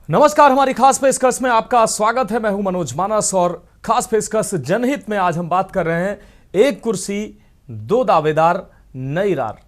नमस्कार, हमारी खास पेशकश में आपका स्वागत है। मैं हूं मनोज मानस और खास पेशकश जनहित में आज हम बात कर रहे हैं एक कुर्सी दो दावेदार नई रार।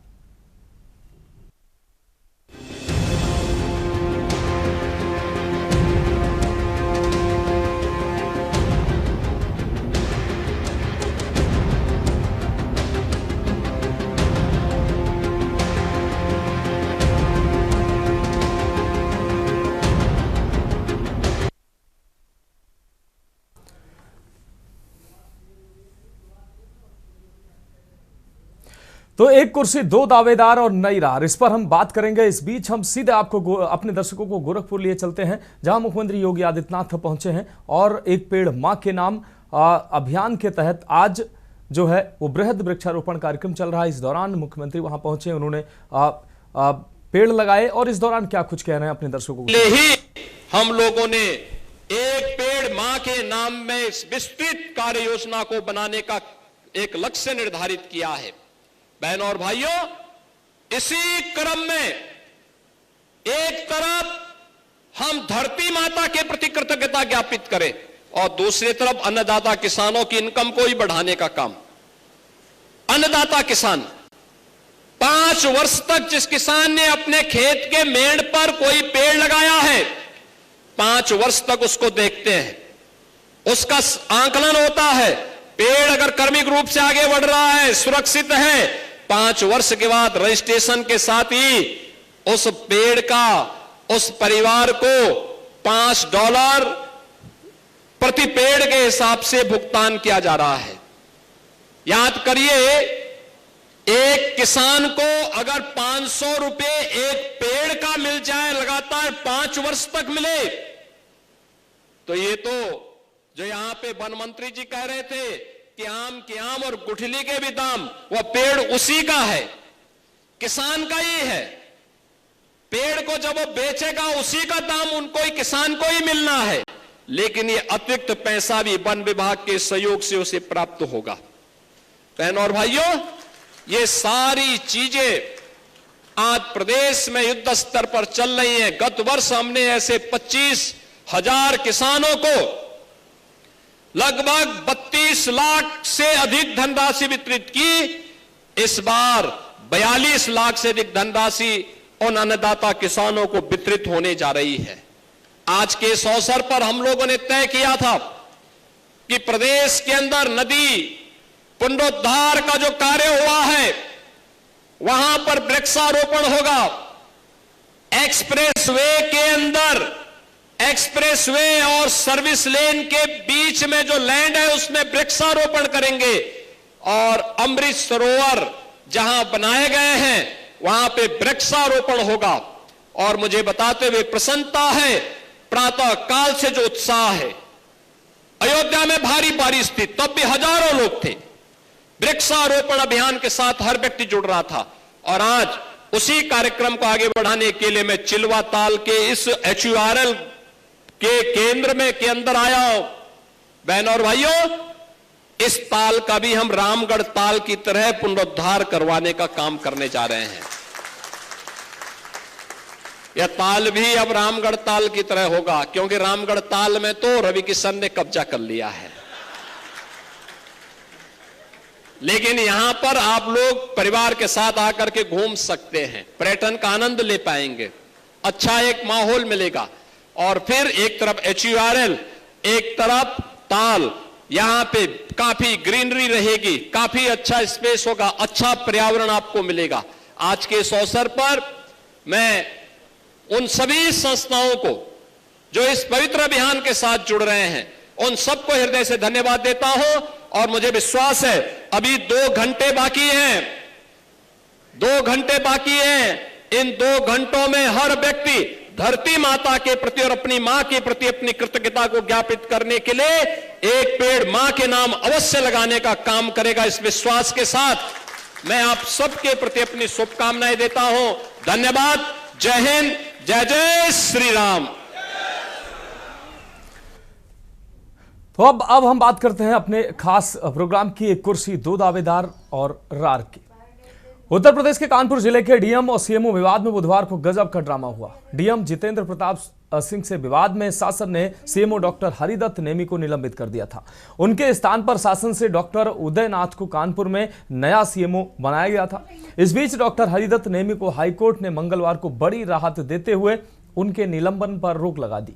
तो एक कुर्सी दो दावेदार और नई रार, इस पर हम बात करेंगे। इस बीच हम सीधे आपको अपने दर्शकों को गोरखपुर लिए चलते हैं, जहां मुख्यमंत्री योगी आदित्यनाथ पहुंचे हैं और एक पेड़ मां के नाम अभियान के तहत आज जो है वो बृहद वृक्षारोपण कार्यक्रम चल रहा है। इस दौरान मुख्यमंत्री वहां पहुंचे, उन्होंने पेड़ लगाए और इस दौरान क्या कुछ कह रहे हैं अपने दर्शकों को। ही हम लोगों ने एक पेड़ मां के नाम में विस्तृत कार्य योजना को बनाने का एक लक्ष्य निर्धारित किया है। बहनों और भाइयों, इसी क्रम में एक तरफ हम धरती माता के प्रति कृतज्ञता ज्ञापित करें और दूसरी तरफ अन्नदाता किसानों की इनकम को ही बढ़ाने का काम। अन्नदाता किसान, 5 वर्ष तक जिस किसान ने अपने खेत के मेड़ पर कोई पेड़ लगाया है, 5 वर्ष तक उसको देखते हैं, उसका आंकलन होता है। पेड़ अगर क्रमिक रूप से आगे बढ़ रहा है, सुरक्षित है, 5 वर्ष के बाद रजिस्ट्रेशन के साथ ही उस पेड़ का उस परिवार को $5 प्रति पेड़ के हिसाब से भुगतान किया जा रहा है। याद करिए, एक किसान को अगर 500 रुपए एक पेड़ का मिल जाए लगातार 5 वर्ष तक मिले, तो ये तो जो यहां पे वन मंत्री जी कह रहे थे कि आम के आम और गुठली के भी दाम, वह पेड़ उसी का है, किसान का ही है। पेड़ को जब वो बेचेगा उसी का दाम उनको ही, किसान को ही मिलना है, लेकिन ये अतिरिक्त पैसा भी वन विभाग के सहयोग से उसे प्राप्त होगा। बहनों और भाइयों, ये सारी चीजें आज प्रदेश में युद्ध स्तर पर चल रही हैं। गत वर्ष हमने ऐसे 25,000 किसानों को लगभग 32 लाख से अधिक धनराशि वितरित की। इस बार 42 लाख से अधिक धनराशि उन अन्नदाता किसानों को वितरित होने जा रही है। आज के इस अवसर पर हम लोगों ने तय किया था कि प्रदेश के अंदर नदी पुनरुद्धार का जो कार्य हुआ है, वहां पर वृक्षारोपण होगा। एक्सप्रेसवे के अंदर, एक्सप्रेसवे और सर्विस लेन के बीच में जो लैंड है उसमें वृक्षारोपण करेंगे और अमृत सरोवर जहां बनाए गए हैं वहां पे वृक्षारोपण होगा। और मुझे बताते हुए प्रसन्नता है, प्रातः काल से जो उत्साह है, अयोध्या में भारी बारिश थी तब भी हजारों लोग थे, वृक्षारोपण अभियान के साथ हर व्यक्ति जुड़ रहा था। और आज उसी कार्यक्रम को आगे बढ़ाने के लिए मैं चिल्वा ताल के इस HURL के केंद्र में के अंदर आया हूं। बहनों और भाइयों, इस ताल का भी हम रामगढ़ ताल की तरह पुनरुद्धार करवाने का काम करने जा रहे हैं। यह ताल भी अब रामगढ़ ताल की तरह होगा, क्योंकि रामगढ़ ताल में तो रवि किशन ने कब्जा कर लिया है, लेकिन यहां पर आप लोग परिवार के साथ आकर के घूम सकते हैं, पर्यटन का आनंद ले पाएंगे, अच्छा एक माहौल मिलेगा। और फिर एक तरफ HURL, एक तरफ ताल, यहां पे काफी ग्रीनरी रहेगी, काफी अच्छा स्पेस होगा, अच्छा पर्यावरण आपको मिलेगा। आज के इस अवसर पर मैं उन सभी संस्थाओं को जो इस पवित्र अभियान के साथ जुड़ रहे हैं, उन सबको हृदय से धन्यवाद देता हूं। और मुझे विश्वास है अभी 2 घंटे बाकी हैं, 2 घंटे बाकी हैं। इन 2 घंटों में हर व्यक्ति धरती माता के प्रति और अपनी मां के प्रति अपनी कृतज्ञता को ज्ञापित करने के लिए एक पेड़ मां के नाम अवश्य लगाने का काम करेगा। इस विश्वास के साथ मैं आप सबके प्रति अपनी शुभकामनाएं देता हूं। धन्यवाद। जय हिंद, जय जय श्री राम। तो अब हम बात करते हैं अपने खास प्रोग्राम की एक कुर्सी दो दावेदार और रार की। उत्तर प्रदेश के कानपुर जिले के डीएम और सीएमओ विवाद में बुधवार को गजब का ड्रामा हुआ। डीएम जितेंद्र प्रताप सिंह से विवाद में शासन ने सीएमओ डॉक्टर हरिदत्त नेमी को निलंबित कर दिया था। उनके स्थान पर शासन से डॉक्टर उदयनाथ को कानपुर में नया सीएमओ बनाया गया था। इस बीच डॉक्टर हरिदत्त नेमी को हाईकोर्ट ने मंगलवार को बड़ी राहत देते हुए उनके निलंबन पर रोक लगा दी।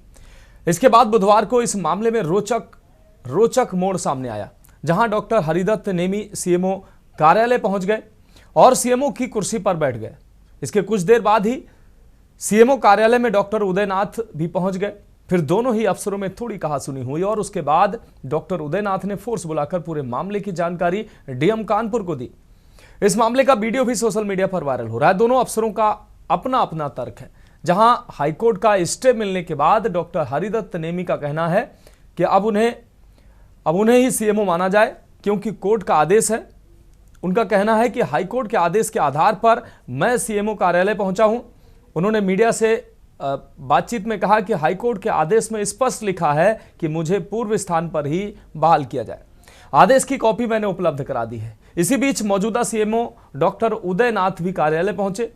इसके बाद बुधवार को इस मामले में रोचक मोड़ सामने आया, जहां डॉक्टर हरिदत्त नेमी सीएमओ कार्यालय पहुंच गए और सीएमओ की कुर्सी पर बैठ गए। इसके कुछ देर बाद ही सीएमओ कार्यालय में डॉक्टर उदयनाथ भी पहुंच गए। फिर दोनों ही अफसरों में थोड़ी कहासुनी हुई और उसके बाद डॉक्टर उदयनाथ ने फोर्स बुलाकर पूरे मामले की जानकारी डीएम कानपुर को दी। इस मामले का वीडियो भी सोशल मीडिया पर वायरल हो रहा है। दोनों अफसरों का अपना अपना तर्क है। जहां हाईकोर्ट का स्टे मिलने के बाद डॉक्टर हरिदत्त नेमी का कहना है कि अब उन्हें ही सीएमओ माना जाए, क्योंकि कोर्ट का आदेश है। उनका कहना है कि हाईकोर्ट के आदेश के आधार पर मैं सीएमओ कार्यालय पहुंचा हूं। उन्होंने मीडिया से बातचीत में कहा कि हाईकोर्ट के आदेश में स्पष्ट लिखा है कि मुझे पूर्व स्थान पर ही बहाल किया जाए। आदेश की कॉपी मैंने उपलब्ध करा दी है। इसी बीच मौजूदा सीएमओ डॉक्टर उदयनाथ भी कार्यालय पहुंचे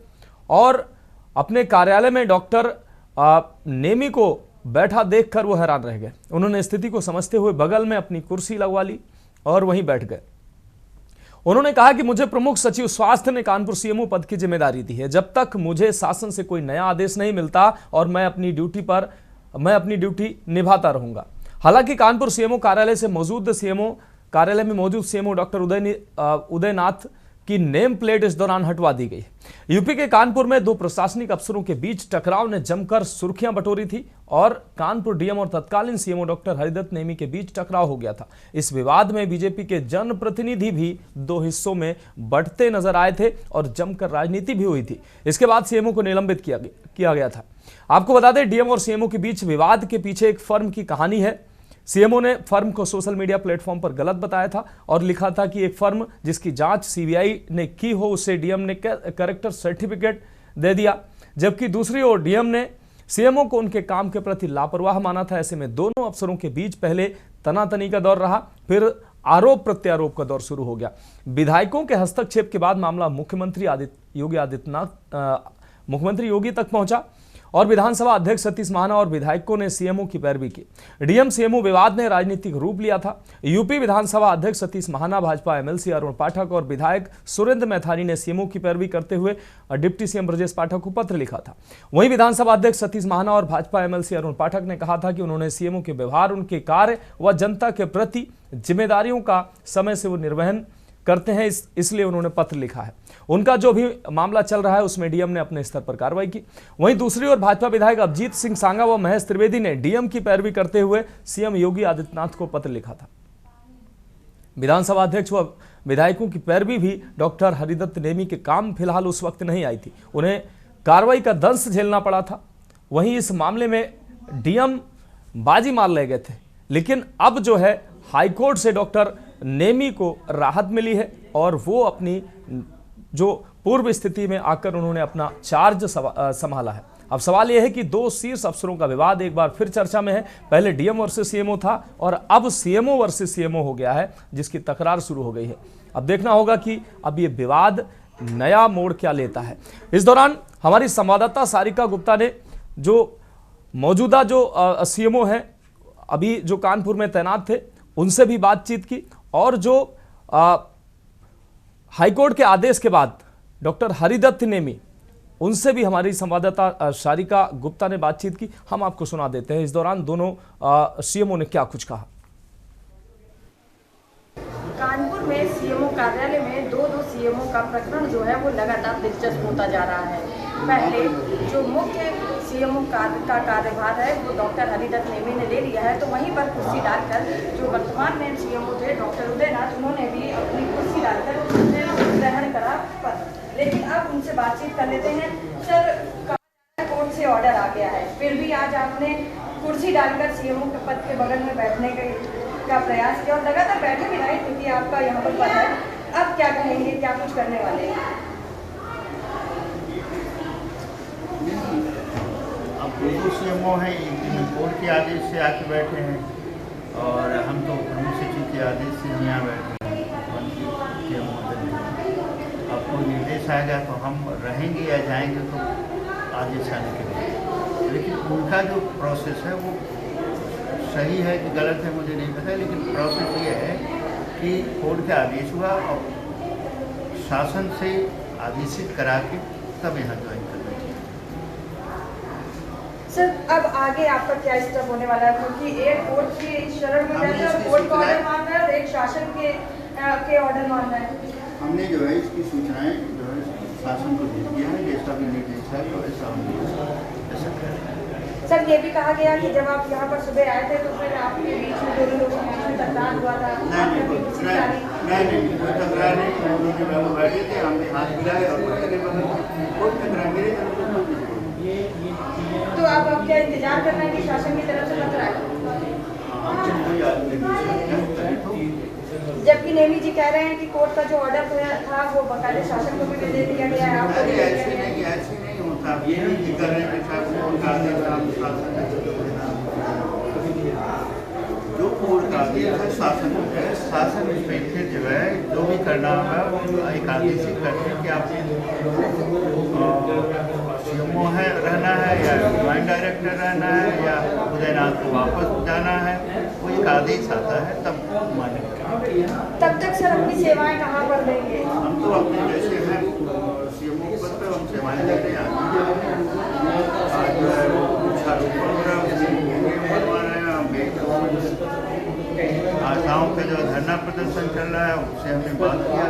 और अपने कार्यालय में डॉक्टर नेमी को बैठा देखकर वो हैरान रह गए। उन्होंने स्थिति को समझते हुए बगल में अपनी कुर्सी लगवा ली और वहीं बैठ गए। उन्होंने कहा कि मुझे प्रमुख सचिव स्वास्थ्य ने कानपुर सीएमओ पद की जिम्मेदारी दी है। जब तक मुझे शासन से कोई नया आदेश नहीं मिलता और मैं अपनी ड्यूटी निभाता रहूंगा। हालांकि कानपुर सीएमओ कार्यालय में मौजूद सीएमओ डॉक्टर उदयनाथ की नेम प्लेट इस दौरान हटवा दी गई। यूपी के कानपुर में दो प्रशासनिक अफसरों के बीच टकराव ने जमकर सुर्खियां बटोरी थी और कानपुर डीएम और तत्कालीन सीएमओ डॉक्टर हरिदत्त नेमी के बीच टकराव हो गया था। इस विवाद में बीजेपी के जनप्रतिनिधि भी दो हिस्सों में बंटते नजर आए थे और जमकर राजनीति भी हुई थी। इसके बाद सीएमओ को निलंबित किया गया था। आपको बता दें, डीएम और सीएमओ के बीच विवाद के पीछे एक फर्म की कहानी है। सीएमओ ने फर्म को सोशल मीडिया प्लेटफॉर्म पर गलत बताया था और लिखा था कि एक फर्म जिसकी जांच सीबीआई ने की हो, उसे डीएम ने कैरेक्टर सर्टिफिकेट दे दिया, जबकि दूसरी ओर डीएम ने सीएमओ को उनके काम के प्रति लापरवाह माना था। ऐसे में दोनों अफसरों के बीच पहले तनातनी का दौर रहा, फिर आरोप प्रत्यारोप का दौर शुरू हो गया। विधायकों के हस्तक्षेप के बाद मामला मुख्यमंत्री योगी तक पहुंचा और विधानसभा अध्यक्ष सतीश महाना और विधायकों ने सीएमओ की पैरवी की। डीएम सीएमओ विवाद ने राजनीतिक रूप लिया था। यूपी विधानसभा अध्यक्ष सतीश महाना, भाजपा एमएलसी अरुण पाठक और विधायक सुरेंद्र मैथानी ने सीएमओ की पैरवी करते हुए डिप्टी सीएम ब्रजेश पाठक को पत्र लिखा था। वहीं विधानसभा अध्यक्ष सतीश महाना और भाजपा एमएलसी अरुण पाठक ने कहा था कि उन्होंने सीएमओ के व्यवहार, उनके कार्य व जनता के प्रति जिम्मेदारियों का समय से वो निर्वहन करते हैं, इसलिए उन्होंने पत्र लिखा है। उनका जो भी मामला चल रहा है उसमें डीएम ने अपने स्तर पर कार्रवाई की। वहीं दूसरी ओर भाजपा विधायक अभिजीत सिंह सांगा व महेश त्रिवेदी ने डीएम की पैरवी करते हुए सीएम योगी आदित्यनाथ को पत्र लिखा था। विधानसभा अध्यक्ष व विधायकों की पैरवी भी डॉक्टर हरिदत्त नेमी के काम फिलहाल उस वक्त नहीं आई थी, उन्हें कार्रवाई का दंश झेलना पड़ा था। वहीं इस मामले में डीएम बाजी मार ले गए थे, लेकिन अब जो है हाईकोर्ट से डॉक्टर नेमी को राहत मिली है और वो अपनी जो पूर्व स्थिति में आकर उन्होंने अपना चार्ज संभाला है। अब सवाल यह है कि दो शीर्ष अफसरों का विवाद एक बार फिर चर्चा में है। पहले डीएम वर्सेस सीएमओ था और अब सीएमओ वर्सेस सीएमओ हो गया है, जिसकी तकरार शुरू हो गई है। अब देखना होगा कि अब ये विवाद नया मोड़ क्या लेता है। इस दौरान हमारी संवाददाता सारिका गुप्ता ने जो मौजूदा जो सीएमओ हैं अभी जो कानपुर में तैनात थे उनसे भी बातचीत की और जो हाईकोर्ट के आदेश के बाद डॉक्टर हरिदत्त नेमी, उनसे भी हमारी संवाददाता सारिका गुप्ता ने बातचीत की। हम आपको सुना देते हैं इस दौरान दोनों सीएमओ ने क्या कुछ कहा। कानपुर में सीएमओ कार्यालय में दो सीएमओ का प्रकरण जो है वो लगातार दिलचस्प होता जा रहा है। पहले जो मुख्य सीएमओ का कार्यभार है वो डॉक्टर हरिदत्त नेमी ने ले लिया है, तो वहीं पर कुर्सी डालकर जो वर्तमान में सीएमओ थे डॉक्टर उदयनाथ, उन्होंने भी अपनी कुर्सी डालकर ग्रहण करा पद। लेकिन अब उनसे बातचीत कर लेते हैं। सर, कोर्ट से ऑर्डर आ गया है, फिर भी आज आपने कुर्सी डालकर सीएमओ के पद के बगल में बैठने का प्रयास किया और लगातार बैठे भी रहे क्योंकि आपका यहाँ पर पद है। अब क्या कहेंगे, क्या कुछ करने वाले हैं? अब दो सीएमओ हैं, एक दिन कोर्ट के आदेश से आके बैठे हैं और हम तो प्रमुख सचिव के आदेश से हम यहाँ बैठे हैं। अब कोई निर्देश आएगा तो हम रहेंगे या जाएंगे, तो आदेश आने के बाद। लेकिन उनका जो प्रोसेस है वो सही है कि गलत है मुझे नहीं पता, लेकिन प्रोसेस ये है कि कोर्ट का आदेश हुआ और शासन से आदेशित करा के तब यहाँ ज्वाइन करना चाहिए। सर अब आगे आपका क्या स्टेप होने वाला है, क्योंकि एक कोर्ट की शरण में रहते हैं, कोर्ट का ऑर्डर मान रहा है और एक शासन के ऑर्डर मान रहा है। हमने जो है इसकी सूचनाएं जो है शासन को दे दिया है, जैसा भी निर्देश है तो ऐसा हम ऐसा करें। सर ये भी कहा गया कि जब आप यहाँ पर सुबह आए थे तो फिर आपके बीच में दोनों लोगों के बीच में तकरार हुआ था। नहीं कोई तकरार नहीं, हम बैठे थे, हमने हाथ मिलाए और कोई तकरार मेरे तो अब क्या इंतजार करना है कि शासन की तरफ से पत्र आए? जबकि नेमी जी कह रहे हैं कि कोर्ट का जो ऑर्डर था वो बकायदे शासन को भी दे दिया गया है, आपको ऐसे नहीं होता। ये नहीं कर रहे हैं जो कोर्ट का आदेश है शासन है, शासन इस पर फिर जो है जो भी करना होगा वो एक आदेशित करके कि आप सीएमओ है रहना है या ज्वाइंट डायरेक्टर रहना है या उदयनाथ को वापस जाना है, वो एक आदेश आता है तब मानेंगे। तब तक सर अपनी सेवाएं कहाँ पर देंगे? हम तो अपने जैसे हैं सीएमओ पद पर हम सेवाएं दे रहे हैं। आज जो है वृक्षारोपण हो रहा है, आशाओं का जो धरना प्रदर्शन चल रहा है उससे हमने बात किया।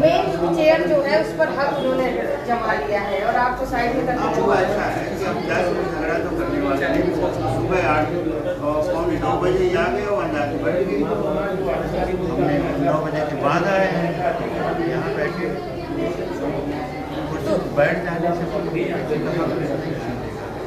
मेन चेयर जो है उस पर हक उन्होंने जमा लिया है और आपको साइड में करना तो ऐसा है कि हम 10 बजे झगड़ा तो करने वाले नहीं, सुबह 8 और पौने 9 बजे आ गए और अंदाज बैठ गई। हमने 9 बजे के बाद आए हैं यहाँ बैठे, तो बैठ जाने से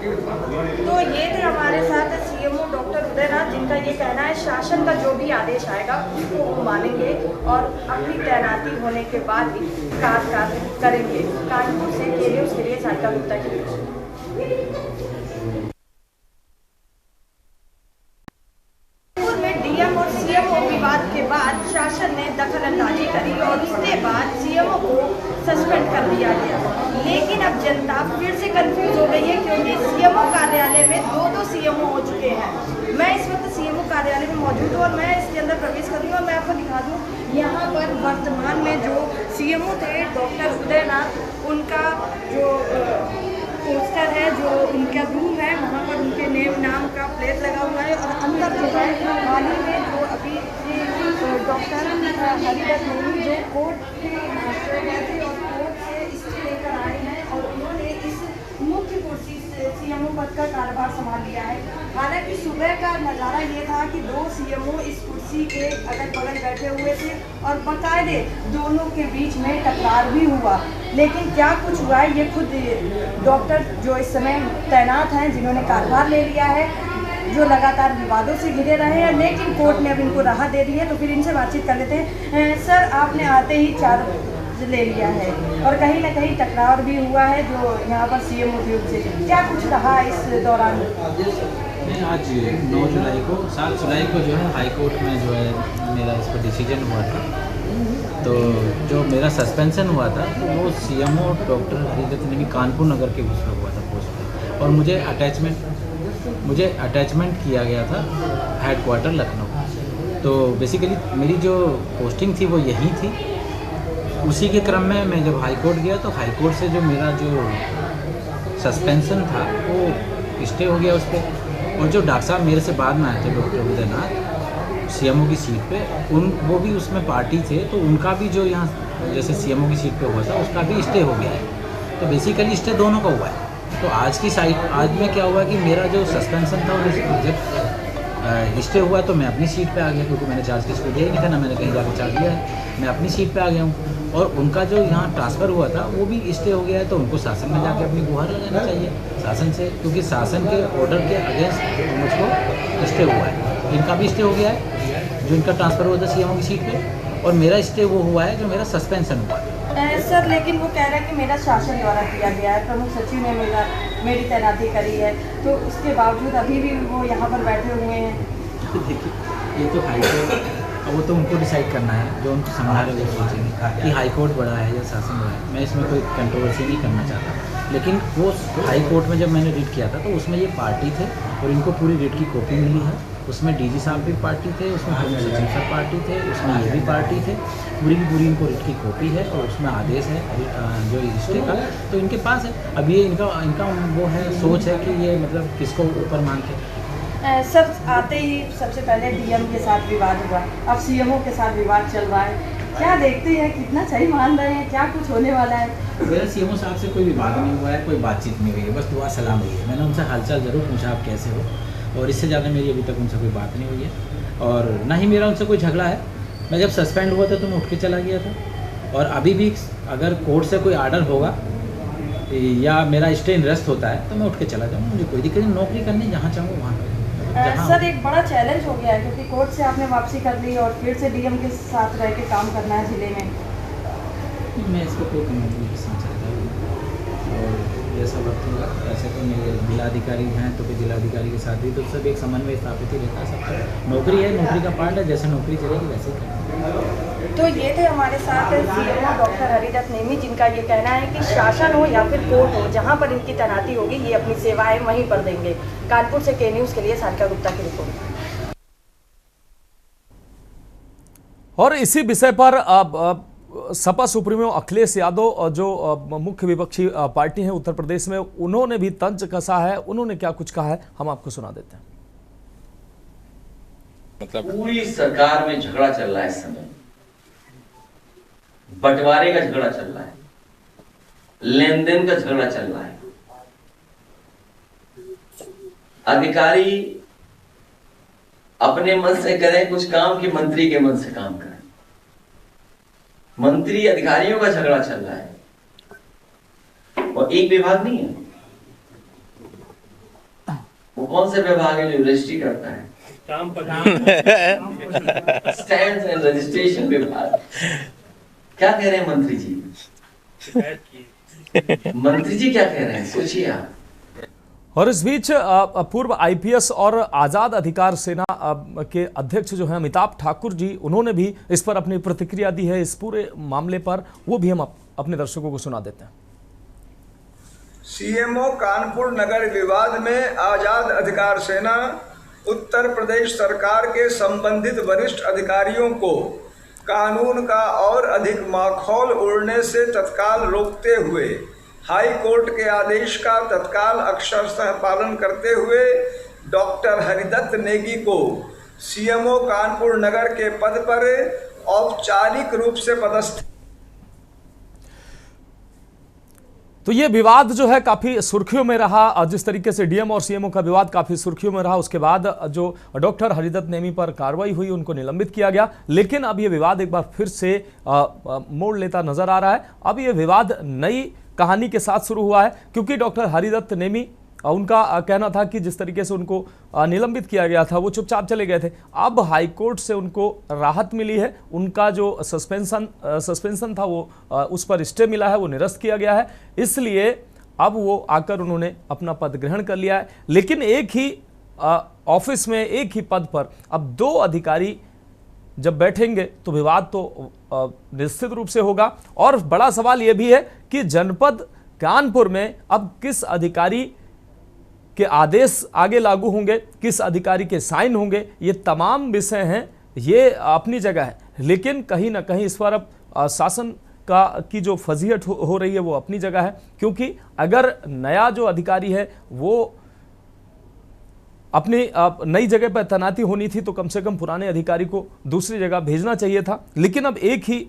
तो ये थे हमारे साथ सीएमओ डॉक्टर उदयनाथ, जिनका ये कहना है शासन का जो भी आदेश आएगा उसको वो मानेंगे और अपनी तैनाती होने के बाद ही कार्य करेंगे। कानपुर से के न्यूज़ के लिए सारिका गुप्ता की डीएम और सीएमओ विवाद के बाद शासन ने दखलंदाजी करी और उसके बाद सीएमओ को सस्पेंड कर दिया गया। लेकिन अब जनता फिर से कंफ्यूज हो गई है, क्योंकि सीएमओ कार्यालय में दो सीएमओ हो चुके हैं। मैं इस वक्त सीएमओ कार्यालय में मौजूद हूँ और मैं इसके अंदर प्रवेश करूँगी और मैं आपको दिखा दूँ यहाँ पर वर्तमान में जो सीएमओ थे डॉक्टर उदयनाथ, उनका जो पोस्टर है, जो उनका रूम है, वहाँ पर उनके नाम का प्लेट लगा हुआ है और अंदर जो है हाल ही में जो अभी डॉक्टर हरिदत्त नेमी जो कोर्ट के गए थे और कोर्ट से स्टे लेकर आए हैं और उन्होंने इस मुख्य कुर्सी से सीएमओ पद का कार्यभार संभाल लिया है। हालांकि सुबह का नज़ारा ये था कि 2 सीएमओ इस कुर्सी के अगल बगल बैठे हुए थे और बाकायदे दोनों के बीच में टकरार भी हुआ। लेकिन क्या कुछ हुआ है ये खुद डॉक्टर जो इस समय तैनात हैं, जिन्होंने कार्यभार ले लिया है, जो लगातार विवादों से घिरे रहे हैं, लेकिन कोर्ट ने अब इनको राहत दे दी है। तो फिर इनसे बातचीत कर लेते हैं। सर आपने आते ही चार्ज ले लिया है और कहीं ना कहीं टकराव भी हुआ है जो यहाँ पर सीएम उद्योग से, क्या कुछ रहा इस दौरान? आज 9 जुलाई को 7 जुलाई को जो है हाई कोर्ट में जो है मेरा इस पर डिसीजन हुआ था। तो जो मेरा सस्पेंशन हुआ था तो वो सीएमओ डॉक्टर हरिदत्त नेमी कानपुर नगर के उसमें हुआ था पोस्ट पर, और मुझे अटैचमेंट किया गया था हेडक्वार्टर लखनऊ। तो बेसिकली मेरी जो पोस्टिंग थी वो यहीं थी। उसी के क्रम में मैं जब हाई कोर्ट गया तो हाई कोर्ट से जो मेरा जो सस्पेंशन था वो स्टे हो गया उस पर। और जो डॉक्टर साहब मेरे से बाद में आए थे डॉक्टर उदयनाथ सीएमओ की सीट पे, वो भी उसमें पार्टी थे, तो उनका भी जो यहाँ जैसे सीएमओ की सीट पे हुआ था उसका भी स्टे हो गया है। तो बेसिकली स्टे दोनों का हुआ है। तो आज में क्या हुआ कि मेरा जो सस्पेंशन था वो जब स्टे हुआ तो मैं अपनी सीट पे आ गया, क्योंकि मैंने चार्ज किसी को दिया ही नहीं था, ना मैंने कहीं जाकर चार्ज दिया है। मैं अपनी सीट पे आ गया हूँ और उनका जो यहाँ ट्रांसफ़र हुआ था वो भी स्टे हो गया है। तो उनको शासन में जाके अपनी गुहार लगाना चाहिए शासन से, क्योंकि शासन के ऑर्डर के अगेंस्ट मुझको स्टे हुआ है। इनका भी स्टे हो गया है जो इनका ट्रांसफ़र हुआ था सीएमओ की सीट पे, और मेरा स्टे वो हुआ है जो मेरा सस्पेंशन हुआ है। सर लेकिन वो कह रहे हैं कि मेरा शासन द्वारा किया गया है, प्रमुख सचिव ने मेरी तैनाती करी है, तो उसके बावजूद अभी भी वो यहाँ पर बैठे हुए हैं। देखिए ये तो हाई कोर्ट, वो तो उनको डिसाइड करना है, जो उनको संभाल रहे वो सोचेंगे कि हाई कोर्ट बड़ा है या शासन बड़ा है। मैं इसमें कोई कंट्रोवर्सी नहीं करना चाहता। लेकिन वो हाई कोर्ट में जब मैंने रीड किया था तो उसमें ये पार्टी थे और इनको पूरी रीड की कॉपी मिली है। उसमें डीजी साहब भी पार्टी थे, उसमें होम सचिव सर पार्टी थे, उसमें ये भी पार्टी थे, पूरी की पूरी इनको रीड की कॉपी है और उसमें आदेश है जो रजिस्ट्री का, तो इनके पास है। अब ये इनका वो है, सोच है कि ये मतलब किसको ऊपर मानते हैं। सर आते ही सबसे पहले डीएम के साथ विवाद हुआ, अब सीएमओ के साथ विवाद चल रहा है, क्या देखते हैं, कितना सही मान रहे हैं, क्या कुछ होने वाला है? मेरा सीएमओ साहब से कोई विवाद नहीं हुआ है, कोई बातचीत नहीं हुई है, बस दुआ सलाम हुई है। मैंने उनसे हालचाल ज़रूर पूछा आप कैसे हो, और इससे ज़्यादा मेरी अभी तक उनसे कोई बात नहीं हुई है और ना ही मेरा उनसे कोई झगड़ा है। मैं जब सस्पेंड हुआ था तो मैं उठ के चला गया था, और अभी भी अगर कोर्ट से कोई आर्डर होगा या मेरा स्टे इन रेस्ट होता है तो मैं उठ के चला जाऊँगा, मुझे कोई दिक्कत नहीं, नौकरी करनी जहाँ चाहूँ वहाँ पर। सर एक बड़ा चैलेंज हो गया है क्योंकि कोर्ट से आपने वापसी कर ली और फिर से डीएम के साथ रह के काम करना है जिले में। मैं इसको कोई कमेंट नहीं चाहता हूँ, और जैसा वक्त होगा ऐसे तो मेरे जिलाधिकारी हैं तो फिर जिलाधिकारी के साथ भी तो सब एक समन्वय स्थापित ही रहता है। सबका नौकरी है, नौकरी का पार्ट है, जैसे नौकरी चलेगी वैसे ही। तो ये थे हमारे साथ सीएमओ डॉक्टर हरिदत्त नेमी, जिनका ये कहना है कि शासन हो या फिर कोर्ट हो, जहाँ पर इनकी तैनाती होगी ये अपनी सेवाएं वहीं पर देंगे। कानपुर से के न्यूज़ के लिए सारिका गुप्ता की रिपोर्ट। और इसी विषय पर सपा सुप्रीमो अखिलेश यादव जो मुख्य विपक्षी पार्टी है उत्तर प्रदेश में, उन्होंने भी तंज कसा है। उन्होंने क्या कुछ कहा है हम आपको सुना देते हैं। मतलब पूरी सरकार में झगड़ा चल रहा है, इस समय बंटवारे का झगड़ा चल रहा है, लेन देन का झगड़ा चल रहा है। अधिकारी अपने मन से करें कुछ काम कि मंत्री के मन से काम करें। मंत्री अधिकारियों का झगड़ा चल रहा है, और एक विभाग नहीं है। वो कौन से विभाग है जो रजिस्ट्री करता है? स्टैंड एंड रजिस्ट्रेशन विभाग। क्या कह रहे हैं मंत्री जी? मंत्री जी क्या कह रहे हैं, सोचिए आप। और इस बीच पूर्व आईपीएस और आजाद अधिकार सेना के अध्यक्ष जो हैं अमिताभ ठाकुर जी, उन्होंने भी इस पर अपनी प्रतिक्रिया दी है इस पूरे मामले पर, वो भी हम अपने दर्शकों को सुना देते हैं। सीएमओ कानपुर नगर विवाद में आजाद अधिकार सेना उत्तर प्रदेश सरकार के संबंधित वरिष्ठ अधिकारियों को कानून का और अधिक माखौल उड़ने से तत्काल रोकते हुए हाई कोर्ट के आदेश का तत्काल अक्षरशः पालन करते हुए डॉक्टर हरिदत्त नेगी को सीएमओ कानपुर नगर के पद पर औपचारिक रूप से पदस्थ। तो ये विवाद जो है काफी सुर्खियों में रहा। जिस तरीके से डीएम और सीएमओ का विवाद काफी सुर्खियों में रहा, उसके बाद जो डॉक्टर हरिदत्त नेमी पर कार्रवाई हुई, उनको निलंबित किया गया। लेकिन अब ये विवाद एक बार फिर से मोड़ लेता नजर आ रहा है। अब ये विवाद नई कहानी के साथ शुरू हुआ है, क्योंकि डॉक्टर हरिदत्त नेमी, उनका कहना था कि जिस तरीके से उनको निलंबित किया गया था वो चुपचाप चले गए थे। अब हाईकोर्ट से उनको राहत मिली है, उनका जो सस्पेंशन था वो उस पर स्टे मिला है, वो निरस्त किया गया है। इसलिए अब वो आकर उन्होंने अपना पद ग्रहण कर लिया है। लेकिन एक ही ऑफिस में एक ही पद पर अब दो अधिकारी जब बैठेंगे तो विवाद तो निश्चित रूप से होगा। और बड़ा सवाल यह भी है कि जनपद कानपुर में अब किस अधिकारी के आदेश आगे लागू होंगे, किस अधिकारी के साइन होंगे, ये तमाम विषय हैं, ये अपनी जगह है। लेकिन कहीं ना कहीं इस पर अब शासन की जो फजीहत हो रही है वो अपनी जगह है, क्योंकि अगर नया जो अधिकारी है वो अपनी नई जगह पर तैनाती होनी थी तो कम से कम पुराने अधिकारी को दूसरी जगह भेजना चाहिए था। लेकिन अब एक ही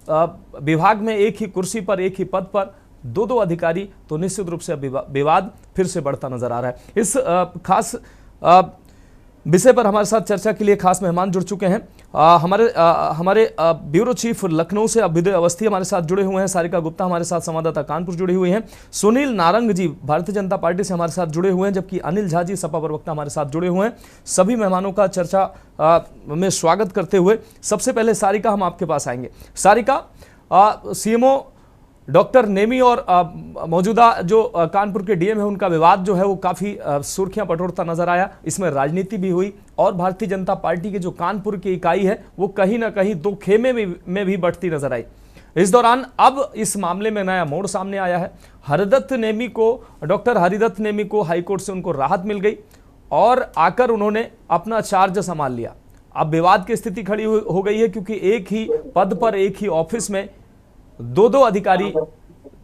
विभाग में, एक ही कुर्सी पर, एक ही पद पर दो अधिकारी, तो निश्चित रूप से विवाद फिर से बढ़ता नजर आ रहा है। इस खास विषय पर हमारे साथ चर्चा के लिए खास मेहमान जुड़ चुके हैं। हमारे ब्यूरो चीफ लखनऊ से अभ्युदय अवस्थी हमारे साथ जुड़े हुए हैं, सारिका गुप्ता हमारे साथ संवाददाता कानपुर जुड़ी हुई हैं, सुनील नारंग जी भारतीय जनता पार्टी से हमारे साथ जुड़े हुए हैं, जबकि अनिल झा जी सपा प्रवक्ता हमारे साथ जुड़े हुए हैं। सभी मेहमानों का चर्चा में स्वागत करते हुए सबसे पहले सारिका, हम आपके पास आएंगे। सारिका, सीएमओ डॉक्टर नेमी और मौजूदा जो कानपुर के डीएम है उनका विवाद जो है वो काफ़ी सुर्खियां बटोरता नजर आया। इसमें राजनीति भी हुई और भारतीय जनता पार्टी की जो कानपुर की इकाई है वो कहीं ना कहीं दो खेमे में भी बढ़ती नजर आई। इस दौरान अब इस मामले में नया मोड़ सामने आया है। हरिदत्त नेमी को, डॉक्टर हरिदत्त नेमी को हाईकोर्ट से उनको राहत मिल गई और आकर उन्होंने अपना चार्ज संभाल लिया। अब विवाद की स्थिति खड़ी हो गई है, क्योंकि एक ही पद पर एक ही ऑफिस में दो अधिकारी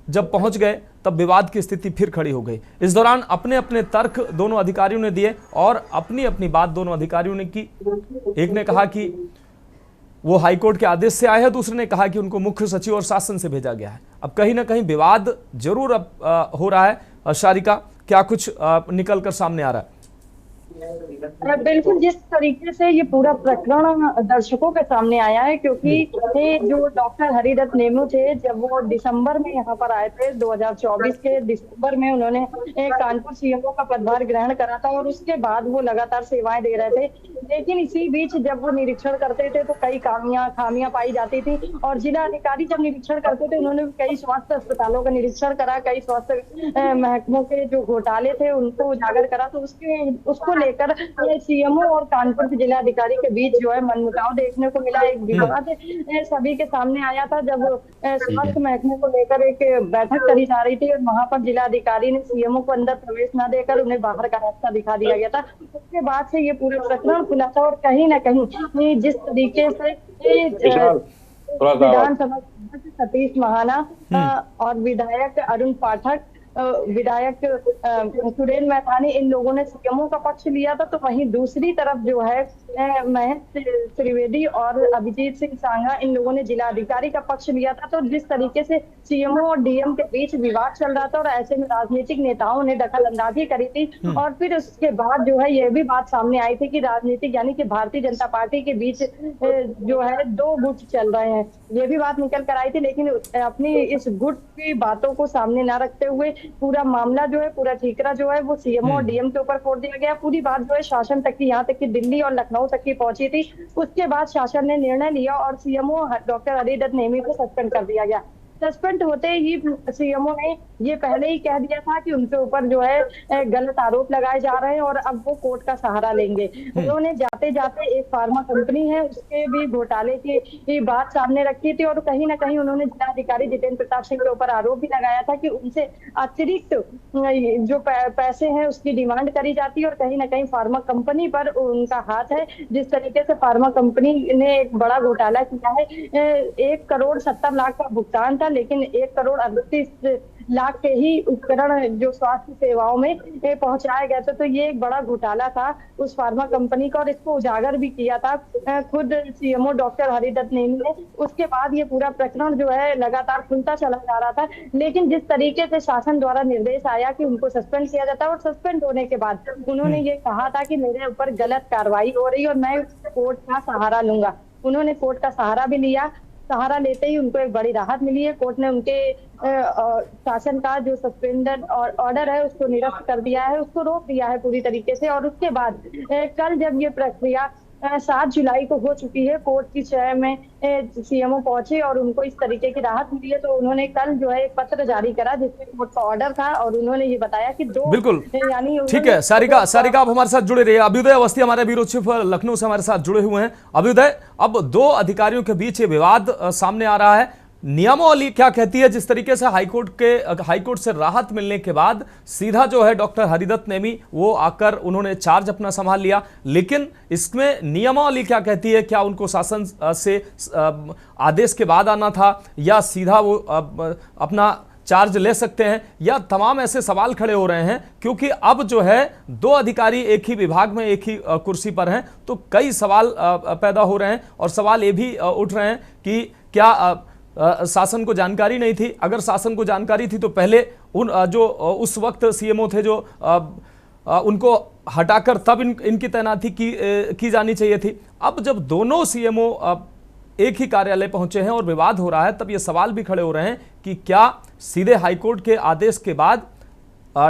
जब पहुंच गए तब विवाद की स्थिति फिर खड़ी हो गई। इस दौरान अपने अपने तर्क दोनों अधिकारियों ने दिए और अपनी अपनी बात दोनों अधिकारियों ने की। एक ने कहा कि वो हाईकोर्ट के आदेश से आए हैं, दूसरे ने कहा कि उनको मुख्य सचिव और शासन से भेजा गया है। अब कहीं ना कहीं विवाद जरूर अब हो रहा है। शारिका, क्या कुछ निकल कर सामने आ रहा है? बिल्कुल, जिस तरीके से ये पूरा प्रकरण दर्शकों के सामने आया है, क्योंकि ये जो डॉक्टर हरिदत्त नेमी थे, जब वो दिसंबर में यहाँ पर आए थे 2024 के दिसंबर में, उन्होंने कानपुर सीएमओ का पदभार ग्रहण करा था और उसके बाद वो लगातार सेवाएं दे रहे थे। लेकिन इसी बीच जब वो निरीक्षण करते थे तो कई खामियां पाई जाती थी और जिला अधिकारी जब निरीक्षण करते थे, उन्होंने कई स्वास्थ्य अस्पतालों का निरीक्षण करा, कई स्वास्थ्य महकमों के जो घोटाले थे उनको उजागर करा। तो उसको लेकर सीएमओ और कानपुर के जिला अधिकारी के बीच जो है मनमुटाव देखने को मिला। एक विवाद सभी के सामने आया था जब स्वास्थ्य महकमे को लेकर एक बैठक करी जा रही थी और वहां पर जिला अधिकारी ने सीएमओ को अंदर प्रवेश न देकर उन्हें बाहर का रास्ता दिखा दिया गया था। उसके बाद से ये पूरा प्रकरण खुला था और कहीं ना कहीं जिस तरीके से विधानसभा सतीश महाना और विधायक अरुण पाठक, विधायक सुरेंद्र मैथानी, इन लोगों ने सीएमओ का पक्ष लिया था, तो वहीं दूसरी तरफ जो है महेश त्रिवेदी और अभिजीत सिंह सांगा, इन लोगों ने जिला अधिकारी का पक्ष लिया था। तो जिस तरीके से सीएमओ और डीएम के बीच विवाद चल रहा था और ऐसे में राजनीतिक नेताओं ने दखल अंदाजी करी थी और फिर उसके बाद जो है यह भी बात सामने आई थी कि राजनीतिक यानी कि भारतीय जनता पार्टी के बीच जो है दो गुट चल रहे हैं, ये भी बात निकल कर आई थी। लेकिन अपनी इस गुट की बातों को सामने न रखते हुए पूरा मामला जो है, पूरा ठीकरा जो है वो सीएमओ और डीएम के ऊपर फोड़ दिया गया। पूरी बात जो है शासन तक की, यहाँ तक कि दिल्ली और लखनऊ तक की पहुंची थी। उसके बाद शासन ने निर्णय लिया और सीएमओ डॉक्टर हरिदत्त नेमी को सस्पेंड कर दिया गया। सस्पेंड होते ही सीएमओ ने ये पहले ही कह दिया था कि उनके ऊपर जो है गलत आरोप लगाए जा रहे हैं और अब वो कोर्ट का सहारा लेंगे। उन्होंने जाते जाते एक फार्मा कंपनी है उसके भी घोटाले की बात सामने रखी थी और कहीं ना कहीं उन्होंने जिलाधिकारी जितेंद्र प्रताप सिंह के ऊपर आरोप भी लगाया था कि उनसे अतिरिक्त जो पैसे हैं उसकी डिमांड करी जाती है और कहीं ना कहीं फार्मा कंपनी पर उनका हाथ है। जिस तरीके से फार्मा कंपनी ने एक बड़ा घोटाला किया है, 1,70,00,000 का भुगतान था, लेकिन 1,38,00,000 के ही उपकरण जो स्वास्थ्य सेवाओं में पहुंचाया गया था। तो ये एक बड़ा घोटाला था उस फार्मा कंपनी का और इसको उजागर भी किया था खुद सीएमओ डॉक्टर हरिदत्त नेमी ने। उसके बाद ये पूरा प्रकरण जो है लगातार खुलता चला जा रहा था, लेकिन जिस तरीके से शासन द्वारा निर्देश आया कि उनको सस्पेंड किया जाता है और सस्पेंड होने के बाद उन्होंने ये कहा था कि मेरे ऊपर गलत कार्रवाई हो रही है और मैं कोर्ट का सहारा लूंगा। उन्होंने कोर्ट का सहारा भी लिया। सहारा लेते ही उनको एक बड़ी राहत मिली है। कोर्ट ने उनके शासन का जो सस्पेंडेड ऑर्डर है उसको निरस्त कर दिया है, उसको रोक दिया है पूरी तरीके से। और उसके बाद कल जब ये प्रक्रिया 7 जुलाई को हो चुकी है, कोर्ट की शहर में सीएमओ पहुंचे और उनको इस तरीके की राहत मिली है, तो उन्होंने कल जो है एक पत्र जारी करा जिसमें कोर्ट का ऑर्डर था और उन्होंने ये बताया कि बिल्कुल यानी ठीक है। सारिका आप हमारे साथ जुड़े रहिए। अभ्युदय अवस्थी हमारे ब्यूरो चीफ लखनऊ से हमारे साथ जुड़े हुए हैं। अभ्युदय, अब 2 अधिकारियों के बीच ये विवाद सामने आ रहा है, नियमावली क्या कहती है? जिस तरीके से हाईकोर्ट से राहत मिलने के बाद सीधा जो है डॉक्टर हरिदत्त नेमी वो आकर उन्होंने चार्ज अपना संभाल लिया, लेकिन इसमें नियमावली क्या कहती है? क्या उनको शासन से आदेश के बाद आना था या सीधा वो अपना चार्ज ले सकते हैं, या तमाम ऐसे सवाल खड़े हो रहे हैं? क्योंकि अब जो है 2 अधिकारी एक ही विभाग में एक ही कुर्सी पर हैं, तो कई सवाल पैदा हो रहे हैं और सवाल ये भी उठ रहे हैं कि क्या शासन को जानकारी नहीं थी? अगर शासन को जानकारी थी तो पहले जो उस वक्त सीएमओ थे जो उनको हटाकर तब इनकी तैनाती की जानी चाहिए थी। अब जब दोनों सीएमओ एक ही कार्यालय पहुंचे हैं और विवाद हो रहा है, तब ये सवाल भी खड़े हो रहे हैं कि क्या सीधे हाईकोर्ट के आदेश के बाद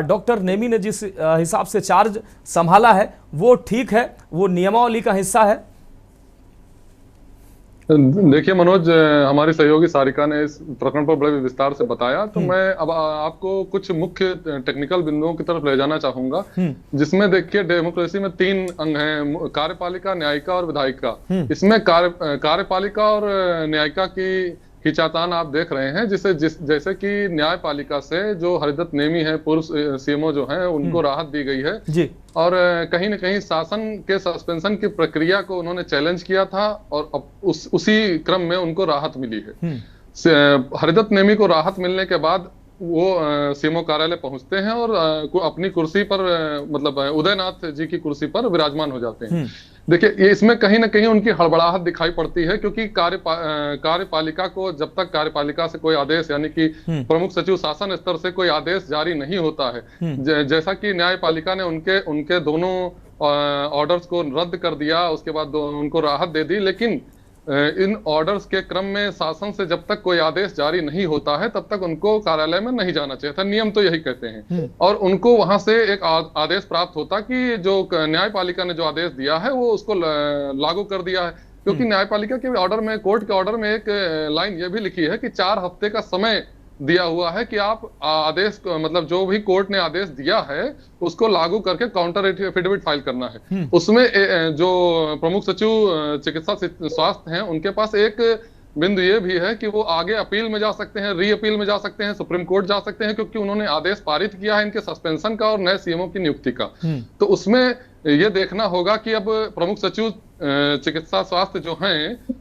डॉक्टर नेमी ने जिस हिसाब से चार्ज संभाला है वो ठीक है, वो नियमावली का हिस्सा है? देखिए मनोज, हमारी सहयोगी सारिका ने इस प्रकरण पर बड़े विस्तार से बताया, तो मैं अब आपको कुछ मुख्य टेक्निकल बिंदुओं की तरफ ले जाना चाहूंगा, जिसमें देखिए डेमोक्रेसी में 3 अंग हैं, कार्यपालिका, न्यायिका और विधायिका। इसमें कार्यपालिका और न्यायिका की खींचातान आप देख रहे हैं, जैसे कि न्यायपालिका से जो हरिदत्त नेमी है, पूर्व सीएमओ जो हैं, उनको राहत दी गई है जी। और कहीं न कहीं शासन के सस्पेंशन की प्रक्रिया को उन्होंने चैलेंज किया था और अब उसी क्रम में उनको राहत मिली है। हरिदत्त नेमी को राहत मिलने के बाद वो सीएमओ कार्यालय पहुंचते हैं और अपनी कुर्सी पर मतलब उदयनाथ जी की कुर्सी पर विराजमान हो जाते हैं। देखिए, ये इसमें कहीं ना कहीं उनकी हड़बड़ाहट दिखाई पड़ती है, क्योंकि कार्यपालिका को जब तक कार्यपालिका से कोई आदेश, यानी कि प्रमुख सचिव शासन स्तर से कोई आदेश जारी नहीं होता है, जैसा कि न्यायपालिका ने उनके दोनों ऑर्डर्स को रद्द कर दिया, उसके बाद उनको राहत दे दी, लेकिन इन ऑर्डर्स के क्रम में शासन से जब तक कोई आदेश जारी नहीं होता है तब तक उनको कार्यालय में नहीं जाना चाहिए था। नियम तो यही कहते हैं। और उनको वहां से एक आदेश प्राप्त होता कि जो न्यायपालिका ने जो आदेश दिया है वो उसको लागू कर दिया है, क्योंकि न्यायपालिका के ऑर्डर में, कोर्ट के ऑर्डर में एक लाइन ये भी लिखी है कि 4 हफ्ते का समय दिया हुआ है कि आप आदेश, मतलब जो भी कोर्ट ने आदेश दिया है उसको लागू करके काउंटर एफिडेविट फाइल करना है। उसमें जो प्रमुख सचिव चिकित्सा स्वास्थ्य हैं, उनके पास एक बिंदु ये भी है कि वो आगे अपील में जा सकते हैं, री अपील में जा सकते हैं, सुप्रीम कोर्ट जा सकते हैं, क्योंकि उन्होंने आदेश पारित किया है इनके सस्पेंशन का और नए सीएमओ की नियुक्ति का। तो उसमें ये देखना होगा कि अब प्रमुख सचिव चिकित्सा स्वास्थ्य जो हैं,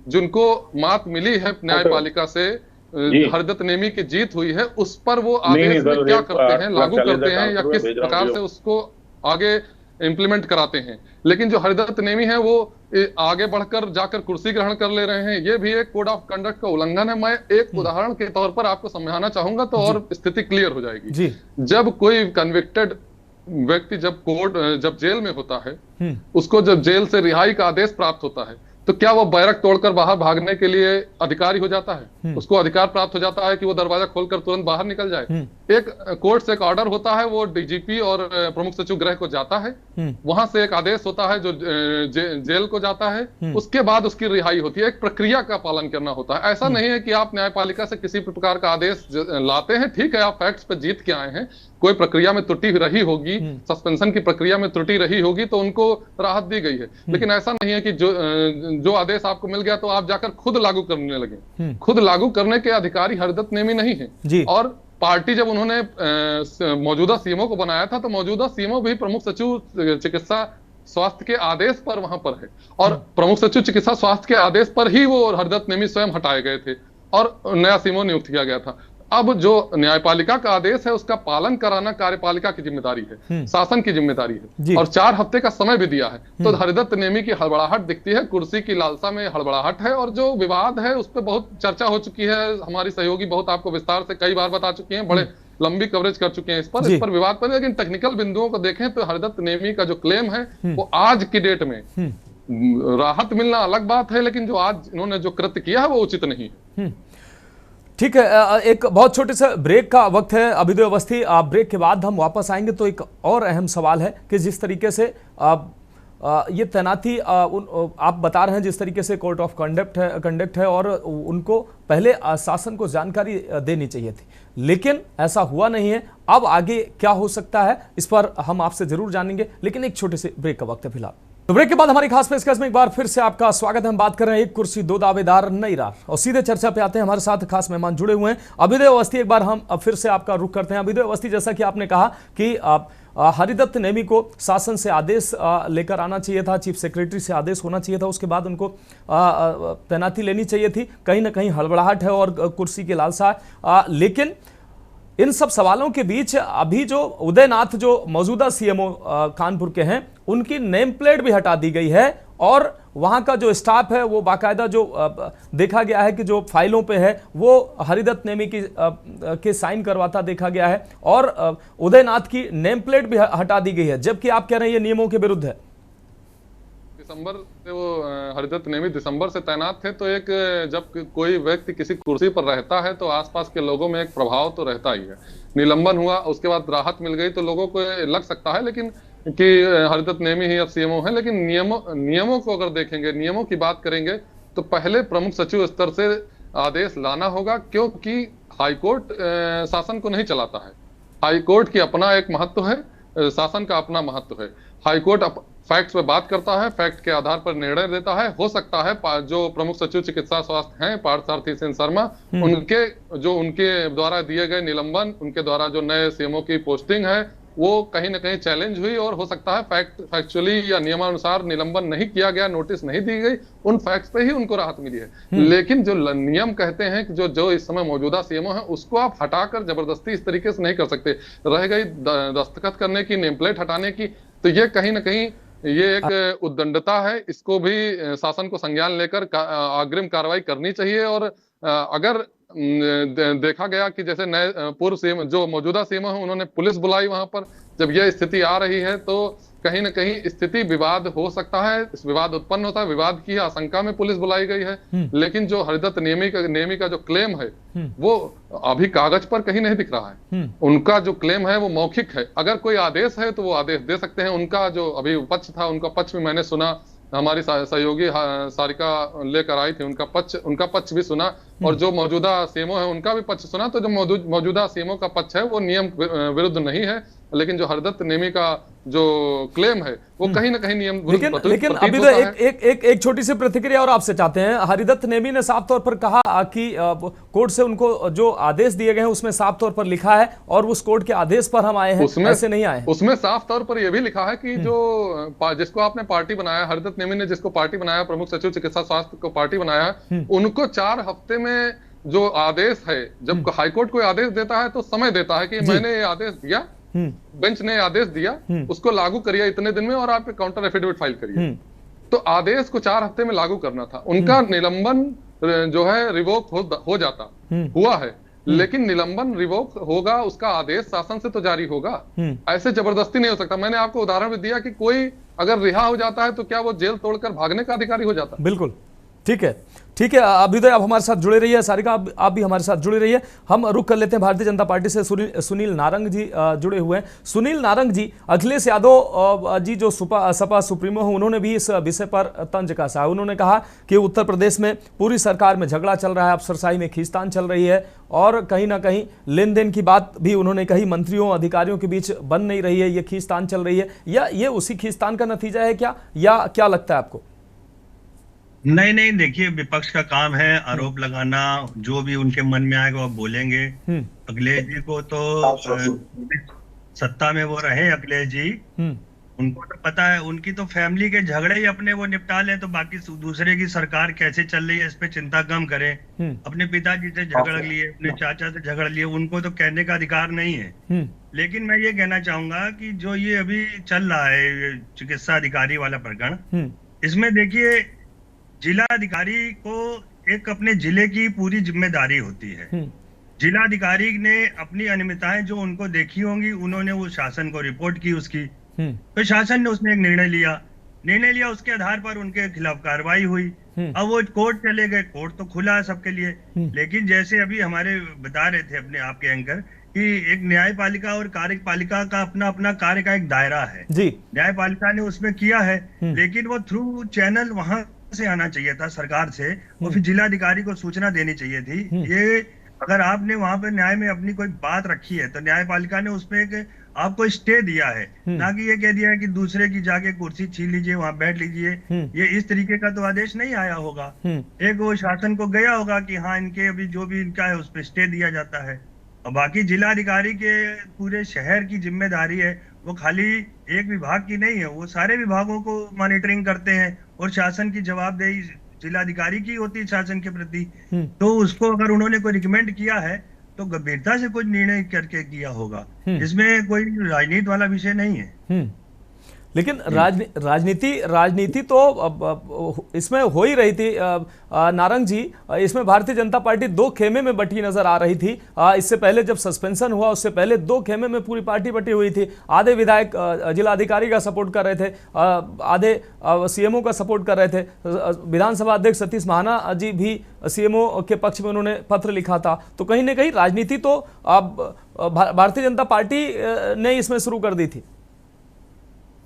जिनको मात मिली है न्यायपालिका से, हरिदत्त नेमी की जीत हुई है, उस पर वो आदेश में क्या करते हैं, लागू करते हैं या किस प्रकार से उसको आगे इंप्लीमेंट कराते हैं। लेकिन जो हरिदत्त नेमी है वो आगे बढ़कर जाकर कुर्सी ग्रहण कर ले रहे हैं, ये भी एक कोड ऑफ कंडक्ट का उल्लंघन है। मैं एक उदाहरण के तौर पर आपको समझाना चाहूंगा तो और स्थिति क्लियर हो जाएगी। जब कोई कन्विक्टेड व्यक्ति जब जेल में होता है, उसको जब जेल से रिहाई का आदेश प्राप्त होता है, तो क्या वो बैरक तोड़कर बाहर भागने के लिए अधिकारी हो जाता है? उसको अधिकार प्राप्त हो जाता है कि वो दरवाजा खोलकर तुरंत बाहर निकल जाए? एक कोर्ट से एक ऑर्डर होता है, वो डीजीपी और प्रमुख सचिव गृह को जाता है, वहां से एक आदेश होता है जो जेल को जाता है, उसके बाद उसकी रिहाई होती है। एक प्रक्रिया का पालन करना होता है। ऐसा नहीं है कि आप न्यायपालिका से किसी प्रकार का आदेश लाते हैं, ठीक है, आप फैक्ट्स पे जीत के आए हैं, कोई प्रक्रिया में त्रुटि रही होगी, सस्पेंशन की प्रक्रिया में त्रुटि रही होगी, तो उनको राहत दी गई है। लेकिन ऐसा नहीं है कि जो आदेश आपको मिल गया तो आप जाकर खुद लागू करने लगे। खुद लागू करने के अधिकारी हरिदत्त नेमी नहीं है। और पार्टी जब उन्होंने मौजूदा सीएमओ को बनाया था, तो मौजूदा सीएमओ भी प्रमुख सचिव चिकित्सा स्वास्थ्य के आदेश पर वहां पर है, और प्रमुख सचिव चिकित्सा स्वास्थ्य के आदेश पर ही वो हरिदत्त नेमी स्वयं हटाए गए थे और नया सीएमओ नियुक्त किया गया था। अब जो न्यायपालिका का आदेश है उसका पालन कराना कार्यपालिका की जिम्मेदारी है, शासन की जिम्मेदारी है, और 4 हफ्ते का समय भी दिया है। तो हरिदत्त नेमी की हड़बड़ाहट दिखती है, कुर्सी की लालसा में हड़बड़ाहट है, और जो विवाद है उस पर बहुत चर्चा हो चुकी है। हमारी सहयोगी बहुत आपको विस्तार से कई बार बता चुकी हैं, बड़े लंबी कवरेज कर चुके हैं इस पर विवाद पर। लेकिन टेक्निकल बिंदुओं को देखें तो हरिदत्त नेमी का जो क्लेम है वो आज की डेट में राहत मिलना अलग बात है, लेकिन जो आज इन्होंने जो कृत्य किया है वो उचित नहीं है। ठीक है, एक बहुत छोटे से ब्रेक का वक्त है अभिदय अवस्थी। आप ब्रेक के बाद हम वापस आएंगे तो एक और अहम सवाल है कि जिस तरीके से ये तैनाती आप बता रहे हैं, जिस तरीके से कोर्ट ऑफ कंडक्ट है और उनको पहले शासन को जानकारी देनी चाहिए थी, लेकिन ऐसा हुआ नहीं है। अब आगे क्या हो सकता है इस पर हम आपसे जरूर जानेंगे, लेकिन एक छोटे से ब्रेक का वक्त है फिलहाल। तो ब्रेक के बाद हमारी खास पेशकश में एक बार फिर से आपका स्वागत है। हम बात कर रहे हैं एक कुर्सी 2 दावेदार नई रार, और सीधे चर्चा पे आते हैं। हमारे साथ खास मेहमान जुड़े हुए हैं। अभिदय अवस्थी, एक बार हम फिर से आपका रुख करते हैं। अभिदय अवस्थी, जैसा कि आपने कहा कि हरिदत्त नेमी को शासन से आदेश लेकर आना चाहिए था, चीफ सेक्रेटरी से आदेश होना चाहिए था, उसके बाद उनको तैनाती लेनी चाहिए थी। कहीं ना कहीं हड़बड़ाहट है और कुर्सी की लालसा, लेकिन इन सब सवालों के बीच अभी जो उदयनाथ जो मौजूदा सीएमओ कानपुर के हैं, उनकी नेम प्लेट भी हटा दी गई है, और वहां का जो स्टाफ है वो बाकायदा जो देखा गया है कि जो फाइलों पे है वो हरिदत्त नेमी के साइन करवाता देखा गया है, और उदयनाथ की नेम प्लेट भी हटा दी गई है, जबकि आप कह रहे हैं ये नियमों के विरुद्ध है। दिसंबर से वो हरिदत्त नेमी दिसंबर से तैनात थे, तो एक जब कोई व्यक्ति किसी कुर्सी पर रहता है तो आसपास के लोगों में एक प्रभाव तो रहता ही है। निलंबन हुआ, उसके बाद राहत मिल गई, तो लोगों को लग सकता है लेकिन कि हरिदत्त नेमी ही अब सीएमओ है। लेकिन नियमों को अगर देखेंगे, नियमों की बात करेंगे, तो पहले प्रमुख सचिव स्तर से आदेश लाना होगा, क्योंकि हाईकोर्ट शासन को नहीं चलाता है। हाईकोर्ट की अपना एक महत्व है, शासन का अपना महत्व है। हाईकोर्ट फैक्ट्स पे बात करता है, फैक्ट के आधार पर निर्णय देता है। हो सकता है जो प्रमुख सचिव चिकित्सा स्वास्थ्य हैं पार्थसारथी सिंह शर्मा, उनके द्वारा दिए गए निलंबन, उनके द्वारा जो नए सीएमओ की पोस्टिंग है वो कहीं ना कहीं चैलेंज हुई, और हो सकता है फैक्चुअली या नियमानुसार निलंबन नहीं किया गया, नोटिस नहीं दी गई, उन फैक्ट्स पे ही उनको राहत मिली है। लेकिन जो नियम कहते हैं कि जो इस समय मौजूदा सीएमओ है उसको आप हटाकर जबरदस्ती इस तरीके से नहीं कर सकते। रह गई दस्तखत करने की, नेम प्लेट हटाने की, तो ये कहीं ना कहीं ये एक उद्दंडता है। इसको भी शासन को संज्ञान लेकर अग्रिम कार्रवाई करनी चाहिए। और अगर देखा गया कि जैसे नए पूर्व सीएम जो मौजूदा सीएम है उन्होंने पुलिस बुलाई वहां पर, जब यह स्थिति आ रही है तो कहीं ना कहीं स्थिति विवाद हो सकता है, विवाद उत्पन्न होता है, विवाद की आशंका में पुलिस बुलाई गई है। लेकिन जो हरिदत्त नेमी का जो क्लेम है वो अभी कागज पर कहीं नहीं दिख रहा है। उनका जो क्लेम है वो मौखिक है। अगर कोई आदेश है तो वो आदेश दे सकते हैं। उनका जो अभी पक्ष था, उनका पक्ष भी मैंने सुना, हमारी सहयोगी सारिका लेकर आई थी, उनका पक्ष भी सुना, और जो मौजूदा सीएमओ है उनका भी पक्ष सुना। तो जो मौजूदा सीएमओ का पक्ष है वो नियम विरुद्ध नहीं है, लेकिन जो हरदत्त नेमी का जो क्लेम है वो कहीं ना कहीं नियम विरुद्ध लेकिन अभी तो एक छोटी सी प्रतिक्रिया और आपसे चाहते हैं। हरिदत्त नेमी ने साफ तौर पर कहा कि कोर्ट से उनको जो आदेश दिए गए हैं उसमें साफ तौर पर लिखा है और उस कोर्ट के आदेश पर हम आए हैं, ऐसे नहीं आए। उसमें साफ तौर पर यह भी लिखा है कि जिसको आपने पार्टी बनाया, हरदत्त नेमी ने जिसको पार्टी बनाया, प्रमुख सचिव चिकित्सा स्वास्थ्य को पार्टी बनाया, उनको 4 हफ्ते में जो आदेश है, जब हाईकोर्ट कोई आदेश देता है तो समय देता है कि मैंने ये आदेश दिया, बेंच ने आदेश दिया, उसको लागू करिए इतने दिन में और आप काउंटर एफिडेविट फाइल करिए। तो आदेश को 4 हफ्ते में लागू करना था। उनका निलंबन जो है रिवोक हो जाता हुआ है, लेकिन निलंबन रिवोक होगा, उसका आदेश शासन से तो जारी होगा, ऐसे जबरदस्ती नहीं हो सकता। मैंने आपको उदाहरण भी दिया कि कोई अगर रिहा हो जाता है तो क्या वो जेल तोड़कर भागने का अधिकारी हो जाता? बिल्कुल ठीक है, ठीक है। अभ्युदय आप हमारे साथ जुड़े रहिए, सारिका आप भी हमारे साथ जुड़े रहिए। हम रुक कर लेते हैं भारतीय जनता पार्टी से सुनील नारंग जी जुड़े हुए हैं। सुनील नारंग जी, अखिलेश यादव जी जो सपा सुप्रीमो हैं, उन्होंने भी इस विषय पर तंज कसा है। उन्होंने कहा कि उत्तर प्रदेश में पूरी सरकार में झगड़ा चल रहा है, अफसरशाही में खींचतान चल रही है, और कहीं ना कहीं लेन देन की बात भी उन्होंने कही, मंत्रियों अधिकारियों के बीच बन नहीं रही है, ये खींचतान चल रही है, या ये उसी खींचतान का नतीजा है क्या, या क्या लगता है आपको? नहीं, देखिए, विपक्ष का काम है आरोप लगाना, जो भी उनके मन में आएगा वो बोलेंगे। अखिलेश जी को तो सत्ता में वो रहे, अखिलेश जी, उनको तो पता है, उनकी तो फैमिली के झगड़े ही अपने वो निपटा लें तो बाकी दूसरे की सरकार कैसे चल रही है इस पे चिंता कम करें। अपने पिताजी से झगड़ लिए, अपने चाचा से झगड़ लिए, उनको तो कहने का अधिकार नहीं है। लेकिन मैं ये कहना चाहूंगा कि जो ये अभी चल रहा है चिकित्सा अधिकारी वाला प्रकरण, इसमें देखिए जिला अधिकारी को एक अपने जिले की पूरी जिम्मेदारी होती है। जिला अधिकारी ने अपनी अनियमितताएं जो उनको देखी होंगी, उन्होंने वो शासन को रिपोर्ट की उसकी, तो शासन ने उसमें एक निर्णय लिया, उसके आधार पर उनके खिलाफ कार्रवाई हुई। अब वो कोर्ट चले गए, कोर्ट तो खुला है सबके लिए, लेकिन जैसे अभी हमारे बता रहे थे अपने आपके एंकर कि एक न्यायपालिका और कार्यपालिका का अपना अपना कार्य का एक दायरा है जी। न्यायपालिका ने उसमें किया है, लेकिन वो थ्रू चैनल वहां से आना चाहिए था सरकार से, और फिर जिलाधिकारी को सूचना देनी चाहिए थी। ये अगर आपने वहां पर न्याय में अपनी कोई बात रखी है तो न्यायपालिका ने उसमें एक आपको स्टे दिया है, ना कि ये कह दिया है कि दूसरे की जाके कुर्सी छीन लीजिए, वहां बैठ लीजिए। ये इस तरीके का तो आदेश नहीं आया होगा। एक वो शासन को गया होगा कि हाँ इनके अभी जो भी इनका है उस पर स्टे दिया जाता है, और बाकी जिलाधिकारी के पूरे शहर की जिम्मेदारी है, वो खाली एक विभाग की नहीं है, वो सारे विभागों को मॉनिटरिंग करते हैं, और शासन की जवाबदेही जिलाधिकारी की होती है शासन के प्रति। तो उसको अगर उन्होंने कोई रिकमेंड किया है तो गंभीरता से कुछ निर्णय करके किया होगा, इसमें कोई राजनीति वाला विषय नहीं है। लेकिन राजनीति तो इसमें हो ही रही थी नारंग जी। इसमें भारतीय जनता पार्टी 2 खेमे में बटी नजर आ रही थी। इससे पहले जब सस्पेंशन हुआ उससे पहले 2 खेमे में पूरी पार्टी बटी हुई थी। आधे विधायक जिलाधिकारी का सपोर्ट कर रहे थे, आधे सीएमओ का सपोर्ट कर रहे थे। विधानसभा अध्यक्ष सतीश महाना जी भी सीएमओ के पक्ष में उन्होंने पत्र लिखा था। तो कहीं ना कहीं राजनीति तो भारतीय जनता पार्टी ने इसमें शुरू कर दी थी।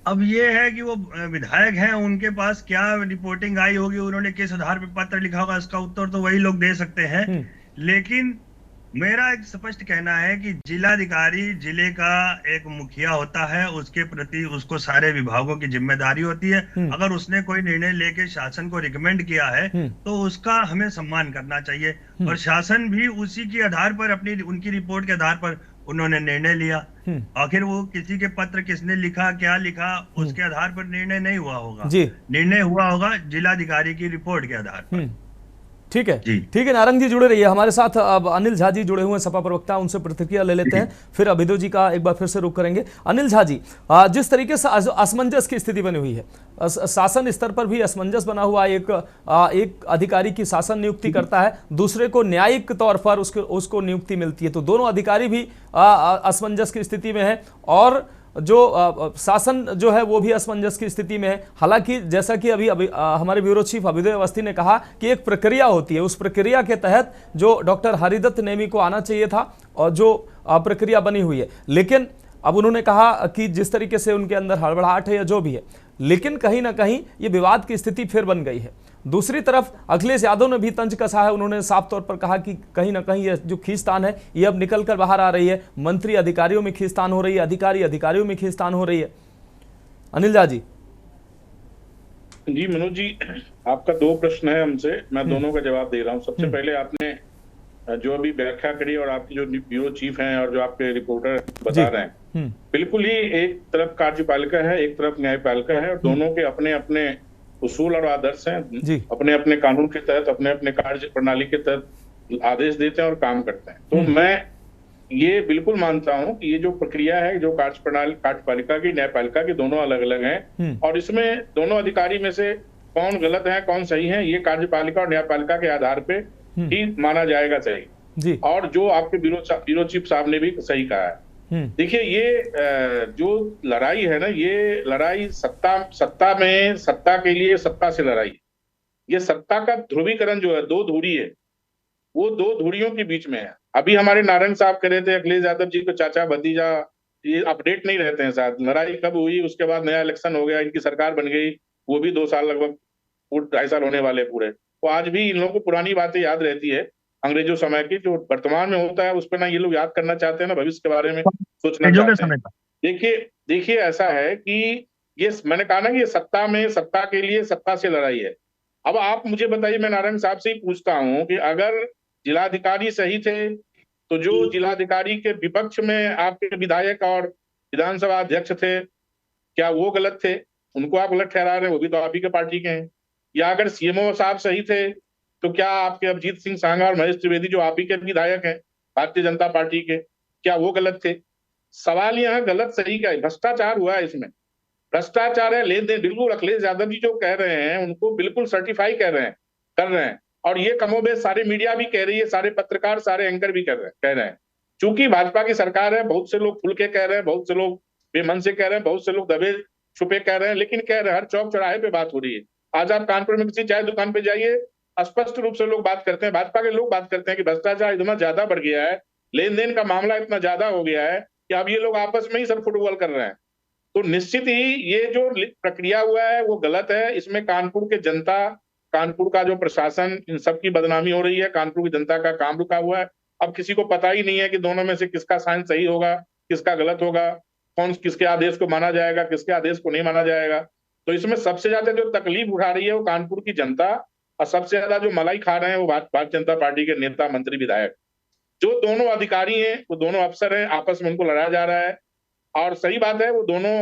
अब ये है कि वो विधायक हैं, उनके पास क्या रिपोर्टिंग आई होगी, उन्होंने किस आधार पर पत्र लिखा होगा, इसका उत्तर तो वही लोग दे सकते हैं। लेकिन मेरा एक स्पष्ट कहना है कि जिलाधिकारी जिले का एक मुखिया होता है, उसके प्रति उसको सारे विभागों की जिम्मेदारी होती है। अगर उसने कोई निर्णय लेके शासन को रिकमेंड किया है तो उसका हमें सम्मान करना चाहिए, और शासन भी उसी के आधार पर उनकी रिपोर्ट के आधार पर उन्होंने निर्णय लिया। आखिर वो किसी के पत्र किसने लिखा, क्या लिखा, उसके आधार पर निर्णय नहीं हुआ होगा। निर्णय हुआ होगा जिलाधिकारी की रिपोर्ट के आधार पर। ठीक है, ठीक है। नारंग जी जुड़े रहिए हमारे साथ। अब अनिल झा जी जुड़े हुए हैं, सपा प्रवक्ता, उनसे प्रतिक्रिया ले लेते हैं, फिर अभिदो जी का एक बार फिर से रुख करेंगे। अनिल झा जी, जिस तरीके से असमंजस की स्थिति बनी हुई है, शासन स्तर पर भी असमंजस बना हुआ, एक अधिकारी की शासन नियुक्ति करता है, दूसरे को न्यायिक तौर पर उसको नियुक्ति मिलती है, तो दोनों अधिकारी भी असमंजस की स्थिति में है, और जो शासन जो है वो भी असमंजस की स्थिति में है। हालांकि जैसा कि अभी हमारे ब्यूरो चीफ अभिदो अवस्थी ने कहा कि एक प्रक्रिया होती है, उस प्रक्रिया के तहत जो डॉक्टर हरिदत्त नेमी को आना चाहिए था और जो प्रक्रिया बनी हुई है, लेकिन अब उन्होंने कहा कि जिस तरीके से उनके अंदर हड़बड़ाहट है या जो भी है, लेकिन कहीं ना कहीं ये विवाद की स्थिति फिर बन गई है। दूसरी तरफ अखिलेश यादव ने भी तंज कसा है, उन्होंने साफ तौर पर कहा कि कहीं ना कहीं ये जो खींचतान है ये अब निकल कर बाहर आ रही है, मंत्री अधिकारियों में खींचतान हो रही है, अधिकारियों में खींचतान हो रही है। अनिल झा जी। जी मनोज जी, आपका दो प्रश्न है हमसे, मैं दोनों का जवाब दे रहा हूँ। सबसे पहले आपने जो अभी व्याख्या करी और आपकी जो ब्यूरो चीफ हैं और जो आपके रिपोर्टर बता रहे हैं, बिल्कुल ही एक तरफ कार्यपालिका है, एक तरफ न्यायपालिका है, और दोनों के अपने अपने उसूल और आदर्श हैं, अपने अपने कानून के तहत, अपने अपने कार्य प्रणाली के तहत आदेश देते हैं और काम करते हैं। तो मैं ये बिल्कुल मानता हूं कि ये जो प्रक्रिया है, जो कार्यपालिका की, न्यायपालिका की, दोनों अलग अलग हैं, और इसमें दोनों अधिकारी में से कौन गलत है कौन सही है, ये कार्यपालिका और न्यायपालिका के आधार पे ही माना जाएगा सही। और जो आपके ब्यूरो चीफ साहब ने भी सही कहा है। देखिए, ये जो लड़ाई है ना, ये लड़ाई सत्ता में, सत्ता के लिए, सत्ता से लड़ाई है। ये सत्ता का ध्रुवीकरण जो है, दो धुरी है, वो दो धुरियों के बीच में है। अभी हमारे नारायण साहब कह रहे थे अखिलेश यादव जी को चाचा भतीजा, ये अपडेट नहीं रहते हैं साथ। लड़ाई कब हुई, उसके बाद नया इलेक्शन हो गया, इनकी सरकार बन गई, वो भी 2 साल लगभग 2.5 साल होने वाले पूरे। तो आज भी इन लोगों को पुरानी बातें याद रहती है अंग्रेजों समय की, जो वर्तमान में होता है उस पर ना ये लोग याद करना चाहते हैं ना भविष्य के बारे में सोचना चाहते हैं। देखिए ऐसा है कि ये मैंने कहा ना कि ये सत्ता में, सत्ता के लिए, सत्ता से लड़ाई है। अब आप मुझे बताइए, मैं नारायण साहब से ही पूछता हूं कि अगर जिलाधिकारी सही थे तो जो जिलाधिकारी के विपक्ष में आपके विधायक और विधानसभा अध्यक्ष थे, क्या वो गलत थे? उनको आप गलत ठहरा रहे हैं, वो भी तो आप ही के पार्टी के हैं। या अगर सीएमओ साहब सही थे तो क्या आपके अभिजीत सिंह सांगा और महेश त्रिवेदी जो आप ही के विधायक हैं भारतीय जनता पार्टी के, क्या वो गलत थे? सवाल यहाँ गलत सही का है, भ्रष्टाचार हुआ है इसमें, भ्रष्टाचार है, लेन देन। बिल्कुल अखिलेश यादव जी जो कह रहे हैं उनको बिल्कुल सर्टिफाई कर रहे हैं, और ये कमोबेश सारे मीडिया भी कह रही है, सारे पत्रकार, सारे एंकर भी कह रहे हैं। चूंकि भाजपा की सरकार है, बहुत से लोग खुल के कह रहे हैं, बहुत से लोग बेमन से कह रहे हैं, बहुत से लोग दबे छुपे कह रहे हैं, लेकिन कह रहे हैं, हर चौक चौराहे पे बात हो रही है। आज आप कानपुर में किसी चाय दुकान पे जाइए, स्पष्ट रूप से लोग बात करते हैं, भाजपा के लोग बात करते हैं कि भ्रष्टाचार इतना ज्यादा बढ़ गया है, लेन देन का मामला इतना ज्यादा हो गया है कि अब ये लोग आपस में ही सर फुटबॉल कर रहे हैं। तो निश्चित ही ये जो प्रक्रिया हुआ है वो गलत है। इसमें कानपुर के जनता, कानपुर का जो प्रशासन, इन सबकी बदनामी हो रही है, कानपुर की जनता का काम रुका हुआ है। अब किसी को पता ही नहीं है कि दोनों में से किसका साइन सही होगा, किसका गलत होगा, कौन किसके आदेश को माना जाएगा, किसके आदेश को नहीं माना जाएगा। तो इसमें सबसे ज्यादा जो तकलीफ उठा रही है वो कानपुर की जनता, और सबसे ज्यादा जो मलाई खा रहे हैं वो भारतीय जनता पार्टी के नेता, मंत्री, विधायक। जो दोनों अधिकारी हैं, वो दोनों अफसर हैं, आपस में उनको लड़ाया जा रहा है। और सही बात है, वो दोनों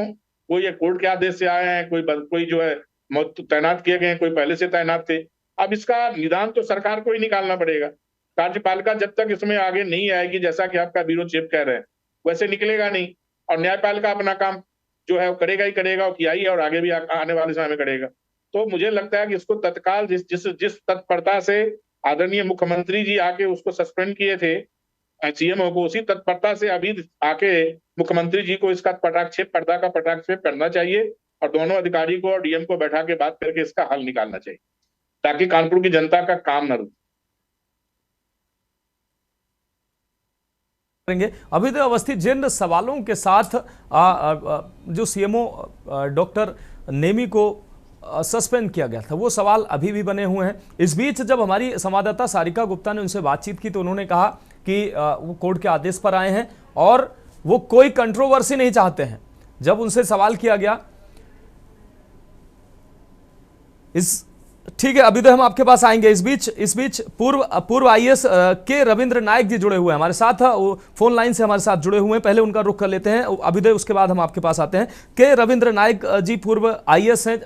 कोई कोर्ट के आदेश से आए हैं, कोई जो है तैनात किए गए हैं, कोई पहले से तैनात थे। अब इसका निदान तो सरकार को ही निकालना पड़ेगा। कार्यपालिका जब तक इसमें आगे नहीं आएगी, जैसा कि आपका ब्यूरो चीफ कह रहे हैं, वैसे निकलेगा नहीं। और न्यायपालिका अपना काम जो है वो करेगा ही करेगा, और किया ही है, और आगे भी आने वाले समय में करेगा। तो मुझे लगता है कि इसको तत्काल जिस तत्परता से आदरणीय मुख्यमंत्री जी आके उसको सस्पेंड किए थे सीएमओ को, उसी तत्परता से अभी आके मुख्यमंत्री जी को इसका पर्दा का पटाक्षेप करना चाहिए, और दोनों अधिकारी को और डीएम को बैठा के बात करके इसका हल निकालना चाहिए, ताकि कानपुर की जनता का काम न रुके। अभी तो अवस्थी जिन सवालों के साथ जो सीएमओ डॉक्टर नेमी को सस्पेंड किया गया था, वो सवाल अभी भी बने हुए हैं। इस बीच जब हमारी संवाददाता सारिका गुप्ता ने उनसे बातचीत की तो उन्होंने कहा कि वो कोर्ट के आदेश पर आए हैं और वो कोई कंट्रोवर्सी नहीं चाहते हैं। जब उनसे सवाल किया गया ठीक है, अभी तो हम आपके पास आएंगे। इस बीच पूर्व आईएएस के रविंद्र नायक जी जुड़े हुए हैं हमारे साथ, वो फोन लाइन से हमारे साथ जुड़े हुए हैं। पहले उनका रुख कर लेते हैं अभ्युदय, उसके बाद हम आपके पास आते हैं। के रविंद्र नायक जी पूर्व आईएएस हैं।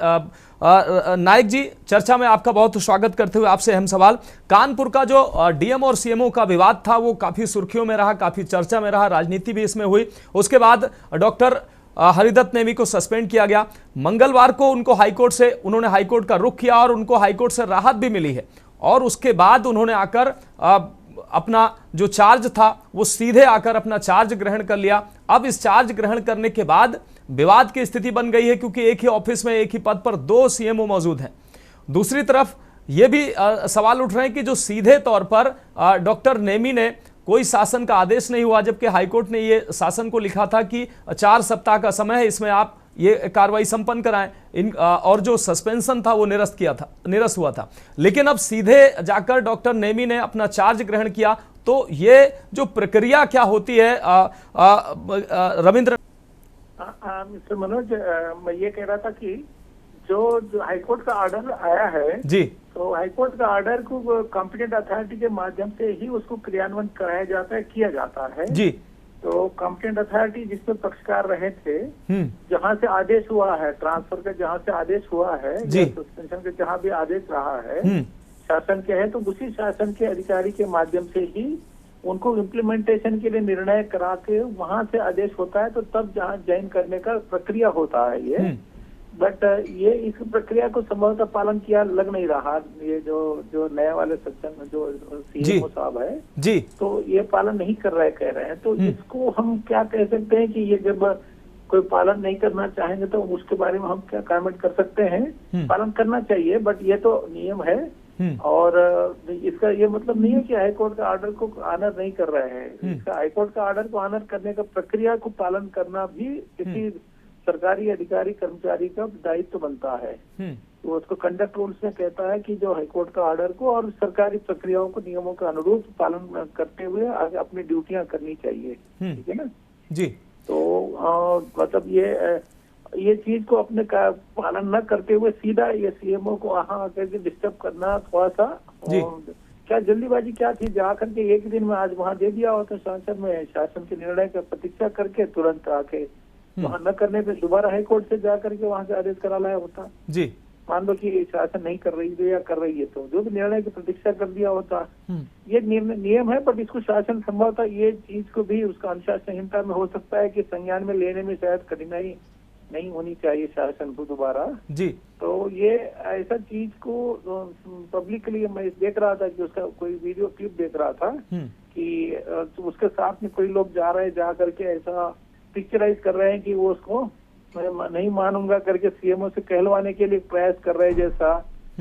नायक जी, चर्चा में आपका बहुत स्वागत करते हुए आपसे अहम सवाल, कानपुर का जो डीएम और सीएमओ का विवाद था वो काफी सुर्खियों में रहा, काफी चर्चा में रहा, राजनीति भी इसमें हुई। उसके बाद डॉक्टर हरिदत्त नेमी को सस्पेंड किया गया। मंगलवार को उनको हाईकोर्ट से उन्होंने हाईकोर्ट का रुख किया और उनको हाईकोर्ट से राहत भी मिली है। और उसके बाद उन्होंने आकर अपना जो चार्ज था वो सीधे आकर अपना चार्ज ग्रहण कर लिया। अब इस चार्ज ग्रहण करने के बाद विवाद की स्थिति बन गई है, क्योंकि एक ही ऑफिस में एक ही पद पर 2 सीएमओ मौजूद हैं। दूसरी तरफ ये भी सवाल उठ रहे हैं कि जो सीधे तौर पर डॉक्टर नेमी ने कोई शासन का आदेश नहीं हुआ, जबकि हाईकोर्ट ने ये शासन को लिखा था कि 4 सप्ताह का समय है, इसमें आप ये कार्रवाई संपन्न कराएं। और जो सस्पेंशन था वो निरस्त हुआ था। लेकिन अब सीधे जाकर डॉक्टर नेमी ने अपना चार्ज ग्रहण किया, तो ये जो प्रक्रिया क्या होती है रविंद्र? मिस्टर मनोज, मैं ये कह रहा था कि जो हाईकोर्ट का ऑर्डर आया है जी, तो हाईकोर्ट का ऑर्डर को कॉम्पिटेंट अथॉरिटी के माध्यम से ही उसको क्रियान्वयन कराया जाता है, किया जाता है जी। तो कॉम्पिटेंट अथॉरिटी जिसमें पक्षकार रहे थे, जहां से आदेश हुआ है ट्रांसफर का, जहां से आदेश हुआ है सस्पेंशन का, जहां भी आदेश रहा है शासन के है, तो उसी शासन के अधिकारी के माध्यम से ही उनको इम्प्लीमेंटेशन के लिए निर्णय करा के वहां से आदेश होता है, तो तब जहां ज्वाइन करने का प्रक्रिया होता है ये। बट ये इस प्रक्रिया को संभवतः पालन किया लग नहीं रहा, ये जो नए वाले सेक्शन जो सीएमओ साहब है जी, तो ये पालन नहीं कर रहे कह रहे हैं। तो इसको हम क्या कह सकते हैं कि ये जब कोई पालन नहीं करना चाहेंगे तो उसके बारे में हम क्या कमेंट कर सकते हैं? पालन करना चाहिए, बट ये तो नियम है और इसका ये मतलब नहीं है कि हाईकोर्ट का ऑर्डर को ऑनर नहीं कर रहे हैं। इसका हाईकोर्ट का ऑर्डर को ऑनर करने का प्रक्रिया को पालन करना भी किसी सरकारी अधिकारी कर्मचारी का दायित्व बनता है। तो उसको कंडक्ट रूल्स में कहता है कि जो हाईकोर्ट का ऑर्डर को और सरकारी प्रक्रियाओं को नियमों के अनुरूप पालन करते हुए आगे अपनी ड्यूटियां करनी चाहिए, ठीक है ना जी। तो मतलब ये चीज को अपने का पालन न करते हुए सीधा ये सीएमओ को वहां आकर के डिस्टर्ब करना थोड़ा सा क्या जल्दीबाजी क्या थी? जाकर के एक दिन में आज वहां दे दिया होता शासन के निर्णय का प्रतीक्षा करके तुरंत आके वहाँ न करने पे दोबारा हाईकोर्ट से जाकर के वहाँ से आदेश करा लाया होता जी। मान लो कि शासन नहीं कर रही है या कर रही है तो जो भी निर्णय की प्रतीक्षा कर दिया होता। ये नियम है, पर इसको शासन संभवतः ये चीज को भी उसका अनुशासन संहिता में हो सकता है कि संज्ञान में लेने में शायद कठिनाई नहीं होनी चाहिए शासन को दोबारा जी। तो ये ऐसा चीज को पब्लिकली मैं देख रहा था कि उसका कोई वीडियो क्लिप देख रहा था कि उसके साथ में कोई लोग जा रहे जा करके ऐसा पिक्चराइज कर रहे हैं कि वो उसको मैं नहीं मानूंगा करके सीएमओ से कहलवाने के लिए प्रयास कर रहे जैसा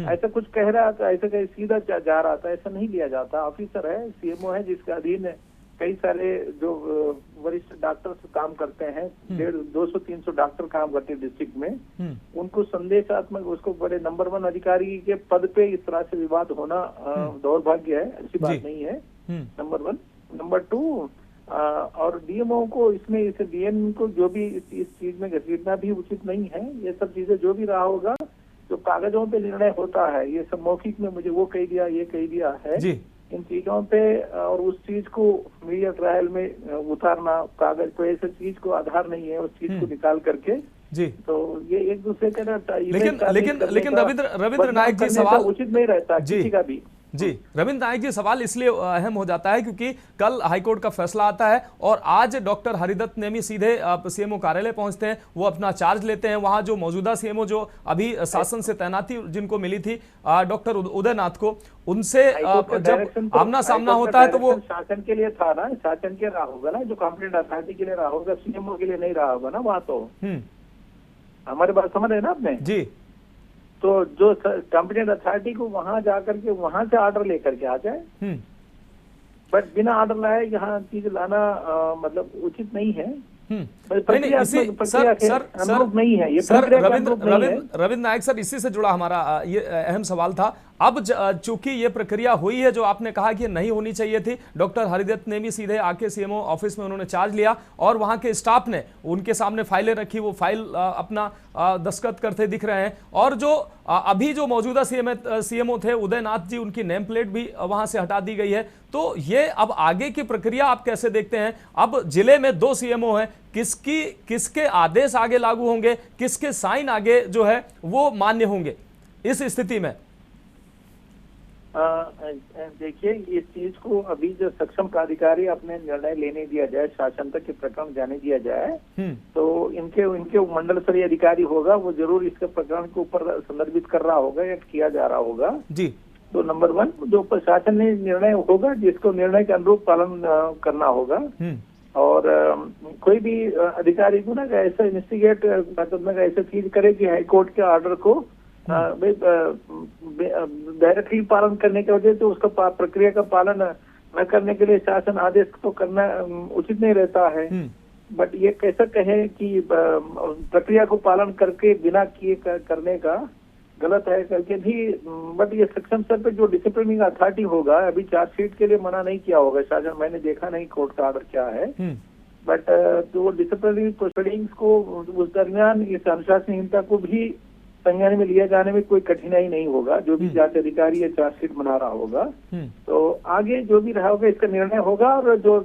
ऐसा कुछ कह रहा था, ऐसा कहीं सीधा जा रहा था। ऐसा नहीं लिया जाता। ऑफिसर है, सीएमओ है, जिसके अधीन कई सारे जो वरिष्ठ डॉक्टर काम करते हैं, 200-300 डॉक्टर काम करते हैं डिस्ट्रिक्ट में, उनको संदेशात्मक उसको बड़े नंबर 1 अधिकारी के पद पे इस तरह से विवाद होना दौर्भाग्य है, अच्छी बात नहीं है, नंबर 1। नंबर 2 और डीएमओ को इसमें इस डीएम को जो भी इस चीज में घसीटना भी उचित नहीं है। ये सब चीजें जो भी रहा होगा, जो कागजों पे निर्णय होता है, ये सब मौखिक में मुझे वो कह दिया ये कह दिया है जी। इन चीजों पे और उस चीज को मीडिया ट्रायल में उतारना, कागज पे ऐसे चीज को आधार नहीं है उस चीज को निकाल करके जी। तो ये एक दूसरे के लेकिन रविंद्र नायक जी सवाल उचित नहीं रहता किसी का भी जी। रविंद्र नायक जी सवाल इसलिए अहम हो जाता है क्योंकि कल हाईकोर्ट का फैसला आता है और आज डॉक्टर हरिदत्त नेमी सीधे सीएमओ कार्यालय पहुंचते हैं, वो अपना चार्ज लेते हैं। वहां जो मौजूदा सीएमओ जो अभी शासन से तैनाती जिनको मिली थी डॉक्टर उदयनाथ को, उनसे जब आमना सामना होता है तो वो शासन के लिए था ना, शासन के रहा होगा ना, जो कॉम्पिटेंट अथॉरिटी के लिए रहा होगा, सीएमओ के लिए नहीं रहा होगा ना वहाँ। तो हमारी बात समझ रहे ना आपने जी। तो जो कॉम्पिटेंट अथॉरिटी को वहां जाकर के वहां से ऑर्डर लेकर के आ जाए, बट बिना ऑर्डर लाए यहाँ चीज लाना मतलब उचित नहीं है। नहीं है ये। सर रविंद्र नायक सर, इसी से जुड़ा हमारा ये अहम सवाल था। अब चूंकि ये प्रक्रिया हुई है जो आपने कहा कि नहीं होनी चाहिए थी, डॉक्टर हरिदत्त ने भी सीधे आके सीएमओ ऑफिस में उन्होंने चार्ज लिया और वहां के स्टाफ ने उनके सामने फाइलें रखी, वो फाइल अपना दस्तखत करते दिख रहे हैं। और जो अभी जो मौजूदा सीएमओ थे उदयनाथ जी, उनकी नेम प्लेट भी वहां से हटा दी गई है। तो ये अब आगे की प्रक्रिया आप कैसे देखते हैं? अब जिले में 2 सीएमओ हैं, किसके आदेश आगे लागू होंगे, किसके साइन आगे जो है वो मान्य होंगे इस स्थिति में? देखिए, इस चीज को अभी जो सक्षम प्राधिकारी अपने निर्णय लेने दिया जाए, शासन तक के प्रकरण जाने दिया जाए, तो इनके मंडल स्तरीय अधिकारी होगा, वो जरूर इसके प्रकरण के ऊपर संदर्भित कर रहा होगा या किया जा रहा होगा जी। तो नंबर 1 जो प्रशासन ने निर्णय होगा, जिसको निर्णय के अनुरूप पालन करना होगा। और कोई भी अधिकारी को ना ऐसा इन्वेस्टिगेट मतलब ऐसा चीज करे कि हाईकोर्ट के ऑर्डर को डायरेक्टली पालन करने की वजह से उसका प्रक्रिया का पालन न करने के लिए शासन आदेश तो करना उचित नहीं रहता है। बट ये कैसा कहे कि प्रक्रिया को पालन करके बिना किए करने का गलत है करके भी। बट ये सक्षम स्तर पे जो डिसिप्लिनिंग अथॉरिटी होगा, अभी चार्जशीट के लिए मना नहीं किया होगा शासन, मैंने देखा नहीं कोर्ट का ऑर्डर क्या है। बट तो डिसिप्लिनरी प्रोसीडिंग्स को उस दरमियान इस अनुशासनहीनता को भी संज्ञान में लिया जाने में कोई कठिनाई नहीं होगा, जो भी जांच अधिकारी या चार्जशीट बना रहा होगा। तो आगे जो भी रहा होगा इसका निर्णय होगा। और जो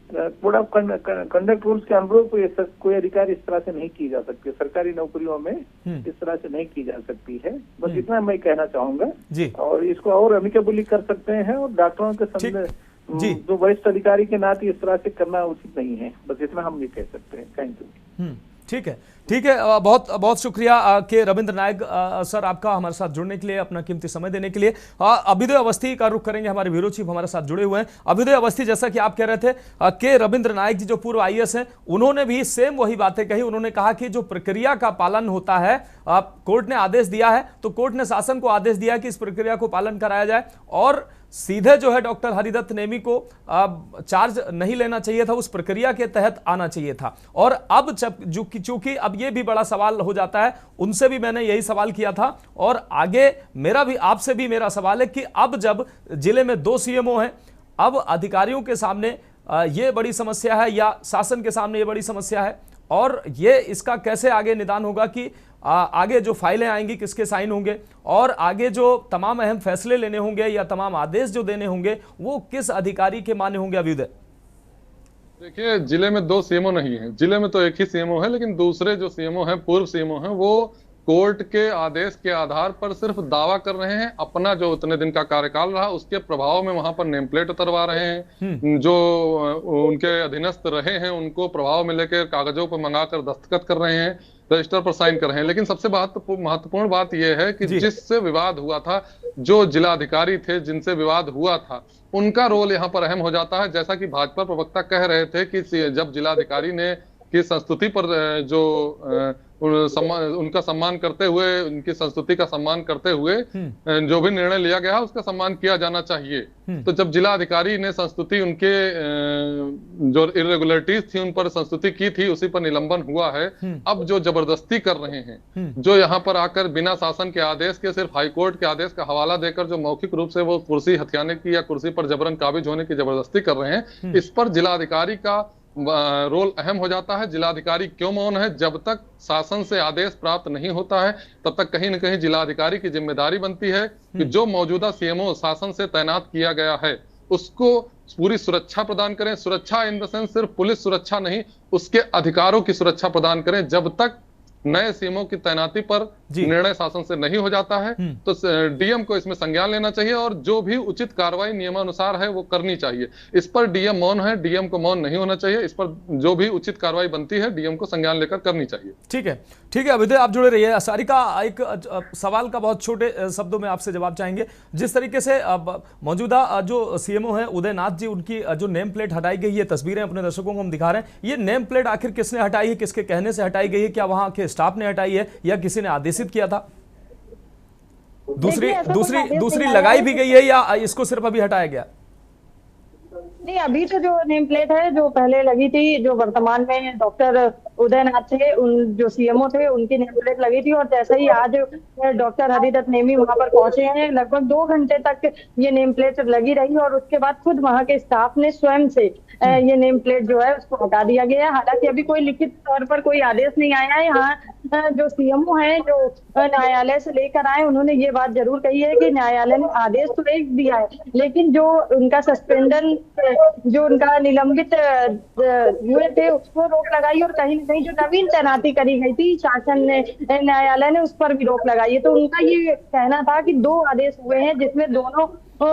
कोड ऑफ कंडक्ट रूल्स के अनुरूप कोई अधिकारी इस तरह से नहीं की जा सकती, सरकारी नौकरियों में इस तरह से नहीं की जा सकती है। बस इतना मैं कहना चाहूंगा जी। और इसको और अमिकेबली कर सकते हैं और डॉक्टरों के सामने जो वरिष्ठ अधिकारी के नाते इस तरह से करना उचित नहीं है। बस इतना हम ये कह सकते हैं। Thank you. ठीक है, ठीक है। बहुत बहुत शुक्रिया के रविंद्र नायक सर आपका हमारे साथ जुड़ने के लिए, अपना कीमती समय देने के लिए। अभ्युदय अवस्थी का रुख करेंगे, हमारे ब्यूरो चीफ हमारे साथ जुड़े हुए हैं। अभ्युदय अवस्थी, जैसा कि आप कह रहे थे के रविंद्र नायक जी जो पूर्व आईएएस हैं, उन्होंने भी सेम वही बातें कही। उन्होंने कहा कि जो प्रक्रिया का पालन होता है, कोर्ट ने आदेश दिया है तो कोर्ट ने शासन को आदेश दिया कि इस प्रक्रिया को पालन कराया जाए और सीधे जो है डॉक्टर हरिदत्त नेमी को चार्ज नहीं लेना चाहिए था, उस प्रक्रिया के तहत आना चाहिए था। और अब चूंकि अब ये भी बड़ा सवाल हो जाता है, उनसे भी मैंने यही सवाल किया था और आगे मेरा भी आपसे भी मेरा सवाल है कि अब जब जिले में 2 सीएमओ हैं, अब अधिकारियों के सामने ये बड़ी समस्या है या शासन के सामने ये बड़ी समस्या है और ये इसका कैसे आगे निदान होगा कि आगे जो फाइलें आएंगी किसके साइन होंगे और आगे जो तमाम अहम फैसले लेने होंगे या तमाम आदेश जो देने होंगे वो किस अधिकारी के मान्य होंगे? अभ्युदय, देखिए, जिले में 2 सीएमओ नहीं है, जिले में तो एक ही सीएमओ है, लेकिन दूसरे जो सीएमओ हैं, पूर्व सीएमओ हैं, वो कोर्ट के आदेश के आधार पर सिर्फ दावा कर रहे हैं, अपना जो उतने दिन का कार्यकाल रहा उसके प्रभाव में वहां पर नेम प्लेट उतरवा रहे हैं। जो उनके अधीनस्थ रहे हैं उनको प्रभाव में लेकर कागजों पर मंगाकर दस्तखत कर रहे हैं, रजिस्टर पर साइन कर रहे हैं। लेकिन सबसे महत्वपूर्ण बात यह है कि जिससे विवाद हुआ था, जो जिलाधिकारी थे जिनसे विवाद हुआ था, उनका रोल यहाँ पर अहम हो जाता है। जैसा कि भाजपा प्रवक्ता कह रहे थे कि जब जिलाधिकारी ने की संस्तुति पर जो उनका सम्मान करते हुए, उनकी संस्तुति का सम्मान करते हुए जो भी निर्णय लिया गया उसका सम्मान किया जाना चाहिए। तो जब जिला अधिकारी ने संस्तुति, उनके जो इरेगुलरिटीज थी उन पर संस्तुति की थी, उसी पर निलंबन हुआ है। अब जो जबरदस्ती कर रहे हैं, जो यहाँ पर आकर बिना शासन के आदेश के, सिर्फ हाईकोर्ट के आदेश का हवाला देकर जो मौखिक रूप से वो कुर्सी हथियाने की या कुर्सी पर जबरन काबिज होने की जबरदस्ती कर रहे हैं, इस पर जिलाधिकारी का रोल अहम हो जाता है। जिलाधिकारी क्यों मौन है? जब तक शासन से आदेश प्राप्त नहीं होता है तब तक कहीं न कहीं जिलाधिकारी की जिम्मेदारी बनती है कि जो मौजूदा सीएमओ शासन से तैनात किया गया है उसको पूरी सुरक्षा प्रदान करें। सुरक्षा इन द सेंस सिर्फ पुलिस सुरक्षा नहीं, उसके अधिकारों की सुरक्षा प्रदान करें। जब तक नए सीएमओ की तैनाती पर निर्णय शासन से नहीं हो जाता है तो डीएम को इसमें संज्ञान लेना चाहिए और जो भी उचित कार्रवाई नियमानुसार है वो करनी चाहिए। इस पर डीएम मौन है, डीएम को मौन नहीं होना चाहिए। इस पर जो भी उचित कार्रवाई बनती है डीएम को संज्ञान लेकर करनी चाहिए। ठीक है, ठीक है। अभ्युदय, आप जुड़े रहिए। सारिका, एक सवाल का बहुत छोटे शब्दों में आपसे जवाब चाहेंगे। जिस तरीके से मौजूदा जो सीएमओ है उदयनाथ जी, उनकी जो नेम प्लेट हटाई गई है, तस्वीरें अपने दर्शकों को हम दिखा रहे हैं, ये नेम प्लेट आखिर किसने हटाई है, किसके कहने से हटाई गई है? क्या वहां के स्टाफ ने हटाई है या किसी ने आदेशित किया था? दूसरी लगाई भी गई है या इसको सिर्फ अभी हटाया गया? नहीं, अभी तो जो नेम प्लेट है जो पहले लगी थी, जो वर्तमान में डॉक्टर उदयनाथ थे, उन जो सीएमओ थे, उनकी नेम प्लेट लगी थी। और जैसे ही आज डॉक्टर हरिदत्त नेमी वहां पर पहुंचे हैं, लगभग 2 घंटे तक ये नेम प्लेट लगी रही और उसके बाद खुद वहां के स्टाफ ने स्वयं से ये नेम प्लेट जो है उसको हटा दिया गया है। हालांकि अभी कोई लिखित तौर पर कोई आदेश नहीं आया है। यहाँ जो सीएमओ है जो न्यायालय से लेकर आए, उन्होंने ये बात जरूर कही है कि न्यायालय ने आदेश तो एक दिया है, लेकिन जो उनका सस्पेंडन, जो उनका निलंबित हुए थे, उसको रोक लगाई और कहीं न कहीं जो नवीन तैनाती करी गई थी शासन ने, न्यायालय ने उस पर भी रोक लगाई है। तो उनका ये कहना था कि 2 आदेश हुए हैं जिसमें दोनों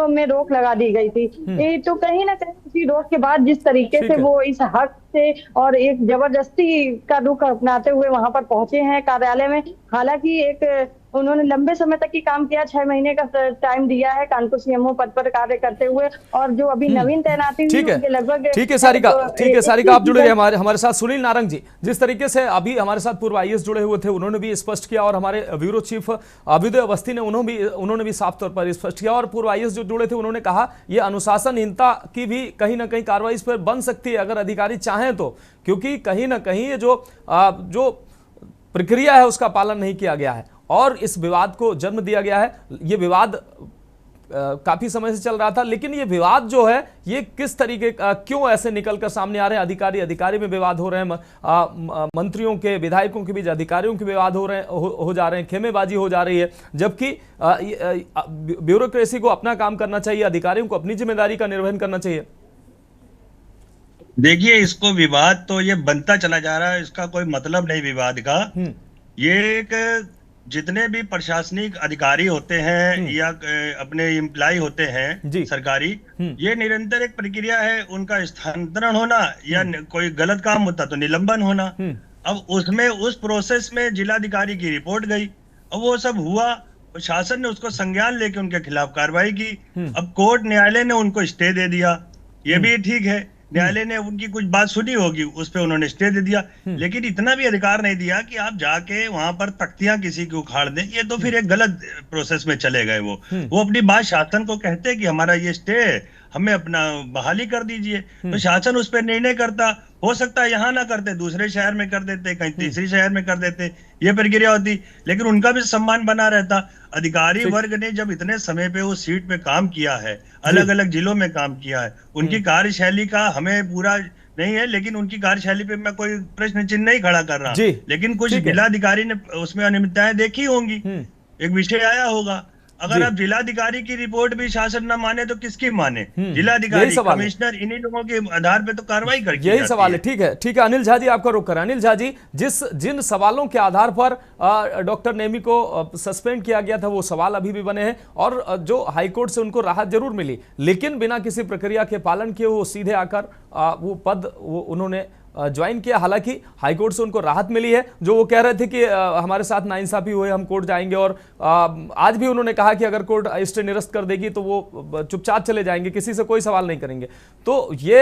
में रोक लगा दी गई थी। तो कहीं ना कहीं उसी रोक के बाद जिस तरीके से वो इस हक से और एक जबरदस्ती का रुख अपनाते हुए वहां पर पहुंचे हैं कार्यालय में। हालांकि एक उन्होंने लंबे समय तक ही काम किया, 6 महीने का टाइम दिया है कानपुर सीएमओ पद पर कार्य करते हुए, और जो अभी नवीन तैनाती लगभग ठीक है सारिका, आप जुड़े रहे हमारे साथ। सुनील नारंग जी, जिस तरीके से अभी हमारे साथ पूर्व आईएएस जुड़े हुए थे, उन्होंने भी स्पष्ट किया, और हमारे ब्यूरो चीफ अभ्युदय अवस्थी ने उन्होंने भी साफ तौर पर स्पष्ट किया, और पूर्व आईएएस जो जुड़े थे उन्होंने कहा ये अनुशासनहीनता की भी कहीं ना कहीं कार्रवाई इस पर बन सकती है अगर अधिकारी चाहें तो, क्योंकि कहीं ना कहीं ये जो प्रक्रिया है उसका पालन नहीं किया गया है और इस विवाद को जन्म दिया गया है। ये विवाद काफी समय से चल रहा था, लेकिन ये विवाद जो है ये किस तरीके क्यों ऐसे निकलकर सामने आ रहे हैं? अधिकारी में विवाद हो रहे हैं, मंत्रियों के, विधायकों के बीच अधिकारियों के विवाद हो जा रहे हैं, खेमेबाजी हो जा रही है, जबकि ब्यूरोक्रेसी को अपना काम करना चाहिए, अधिकारियों को अपनी जिम्मेदारी का निर्वहन करना चाहिए। देखिए, इसको विवाद तो ये बनता चला जा रहा है, इसका कोई मतलब नहीं विवाद का। ये एक जितने भी प्रशासनिक अधिकारी होते हैं या अपने एम्प्लॉय होते हैं सरकारी, ये निरंतर एक प्रक्रिया है, उनका स्थानांतरण होना या कोई गलत काम होता तो निलंबन होना। अब उसमें उस प्रोसेस में जिलाधिकारी की रिपोर्ट गई, अब वो सब हुआ, शासन ने उसको संज्ञान लेके उनके खिलाफ कार्रवाई की। अब कोर्ट, न्यायालय ने उनको स्टे दे दिया, ये भी ठीक है, न्यायालय ने उनकी कुछ बात सुनी होगी, उस पे उन्होंने स्टे दे दिया, लेकिन इतना भी अधिकार नहीं दिया कि आप जाके वहां पर तख्तियां किसी की उखाड़ दें। ये तो फिर एक गलत प्रोसेस में चले गए। वो अपनी बात शासन को कहते कि हमारा ये स्टे है, हमें अपना बहाली कर दीजिए, तो शासन उस पर निर्णय करता। हो सकता है यहाँ ना करते, दूसरे शहर में कर देते, कहीं तीसरे शहर में कर देते, ये प्रक्रिया होती, लेकिन उनका भी सम्मान बना रहता। अधिकारी वर्ग ने जब इतने समय पे उस सीट पे काम किया है, अलग अलग जिलों में काम किया है, उनकी कार्यशैली का हमें पूरा नहीं है, लेकिन उनकी कार्यशैली पे मैं कोई प्रश्न चिन्ह नहीं खड़ा कर रहा, लेकिन कुछ जिलाधिकारी ने उसमें अनियमितताएं देखी होंगी, एक विषय आया होगा। अगर आप जिलाधिकारी की रिपोर्ट भी शासन न माने तो किसकी माने? जिलाधिकारी, कमिश्नर, इन्हीं लोगों के आधार पे तो कार्रवाई करती है। यही सवाल है। ठीक है अनिल झा जी, आपका रुख करें। अनिल झा जी, जिन सवालों के आधार पर डॉक्टर नेमी को सस्पेंड किया गया था वो सवाल अभी भी बने हैं, और जो हाईकोर्ट से उनको राहत जरूर मिली, लेकिन बिना किसी प्रक्रिया के पालन किए वो सीधे आकर वो पद उन्होंने ज्वाइन किया। हालांकि हाईकोर्ट से उनको राहत मिली है, जो वो कह रहे थे कि हमारे साथ नाइंसाफी हुई, हम कोर्ट जाएंगे, और आज भी उन्होंने कहा कि अगर कोर्ट स्टे निरस्त कर देगी तो वो चुपचाप चले जाएंगे, किसी से कोई सवाल नहीं करेंगे। तो ये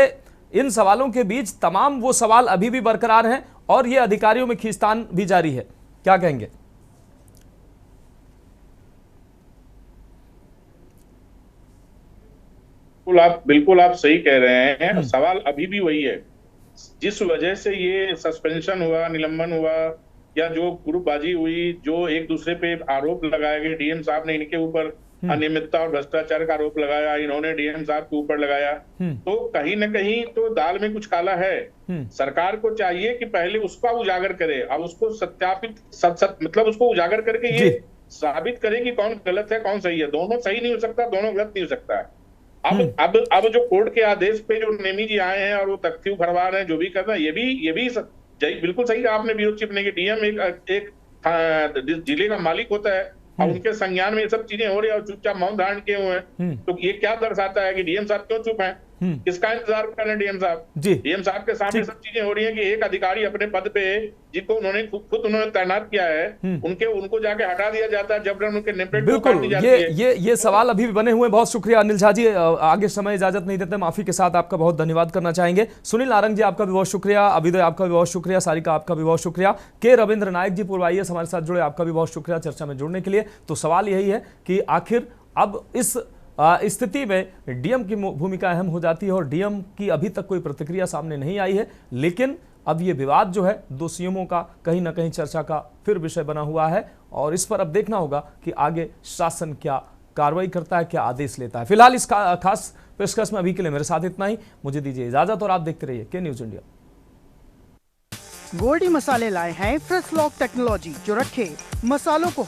इन सवालों के बीच तमाम वो सवाल अभी भी बरकरार हैं और ये अधिकारियों में खींचतान भी जारी है, क्या कहेंगे? बिल्कुल आप सही कह रहे हैं। सवाल अभी भी वही है, जिस वजह से ये सस्पेंशन हुआ, निलंबन हुआ, या जो ग्रुपबाजी हुई, जो एक दूसरे पे आरोप लगाए गए, डीएम साहब ने इनके ऊपर अनियमितता और भ्रष्टाचार का आरोप लगाया, इन्होंने डीएम साहब के ऊपर लगाया, तो कहीं न कहीं तो दाल में कुछ काला है। सरकार को चाहिए कि पहले उसका उजागर करे, अब उसको सत्यापित मतलब उसको उजागर करके ये साबित करे कि कौन गलत है कौन सही है। दोनों सही नहीं हो सकता, दोनों गलत नहीं हो सकता है। अब जो कोर्ट के आदेश पे जो नेमी जी आए हैं और वो तख्ती उखड़वा रहे हैं, जो भी कर रहे हैं, ये भी बिल्कुल सही आपने ब्यूरो चीफ ने कि डीएम एक जिले का मालिक होता है और उनके संज्ञान में ये सब चीजें हो रही है और चुपचाप मौन धारण किए हुए हैं, तो ये क्या दर्शाता है कि डीएम साहब क्यों चुप हैं? किसका इंतजार कर रहे हैं डीएम साहब? डीएम साहब के सामने सब चीजें हो रही हैं कि एक अधिकारी अपने पद पे जिनको उन्होंने तैनात किया है, उनको जाके हटा दिया जाता है, जबरन उनके नेम प्लेट बिल्कुल ये सवाल अभी भी बने हुए। बहुत शुक्रिया अनिल झा जी, आगे समय इजाजत नहीं देते, माफी के साथ आपका बहुत धन्यवाद करना चाहेंगे। सुनील नारंग जी, आपका भी बहुत शुक्रिया, अभिदय आपका भी बहुत शुक्रिया, सारिका आपका भी बहुत शुक्रिया, के रविंद्र नायक जी पूर्व आईएएस हमारे साथ जुड़े, आपका भी बहुत शुक्रिया चर्चा में जुड़ने के लिए। तो सवाल यही है कि आखिर अब इस स्थिति में डीएम की भूमिका अहम हो जाती है और डीएम की अभी तक कोई प्रतिक्रिया सामने नहीं आई है। लेकिन अब ये विवाद जो है दो सीएमओ का कहीं ना कहीं चर्चा का फिर विषय बना हुआ है और इस पर अब देखना होगा कि आगे शासन क्या कार्रवाई करता है, क्या आदेश लेता है। फिलहाल इस खास पेशकश में अभी के लिए मेरे साथ इतना ही। मुझे दीजिए इजाजत और आप देखते रहिए के न्यूज इंडिया। गोल्डी मसाले लाए हैं फ्रेश लॉक टेक्नोलॉजी जो रखे मसालों को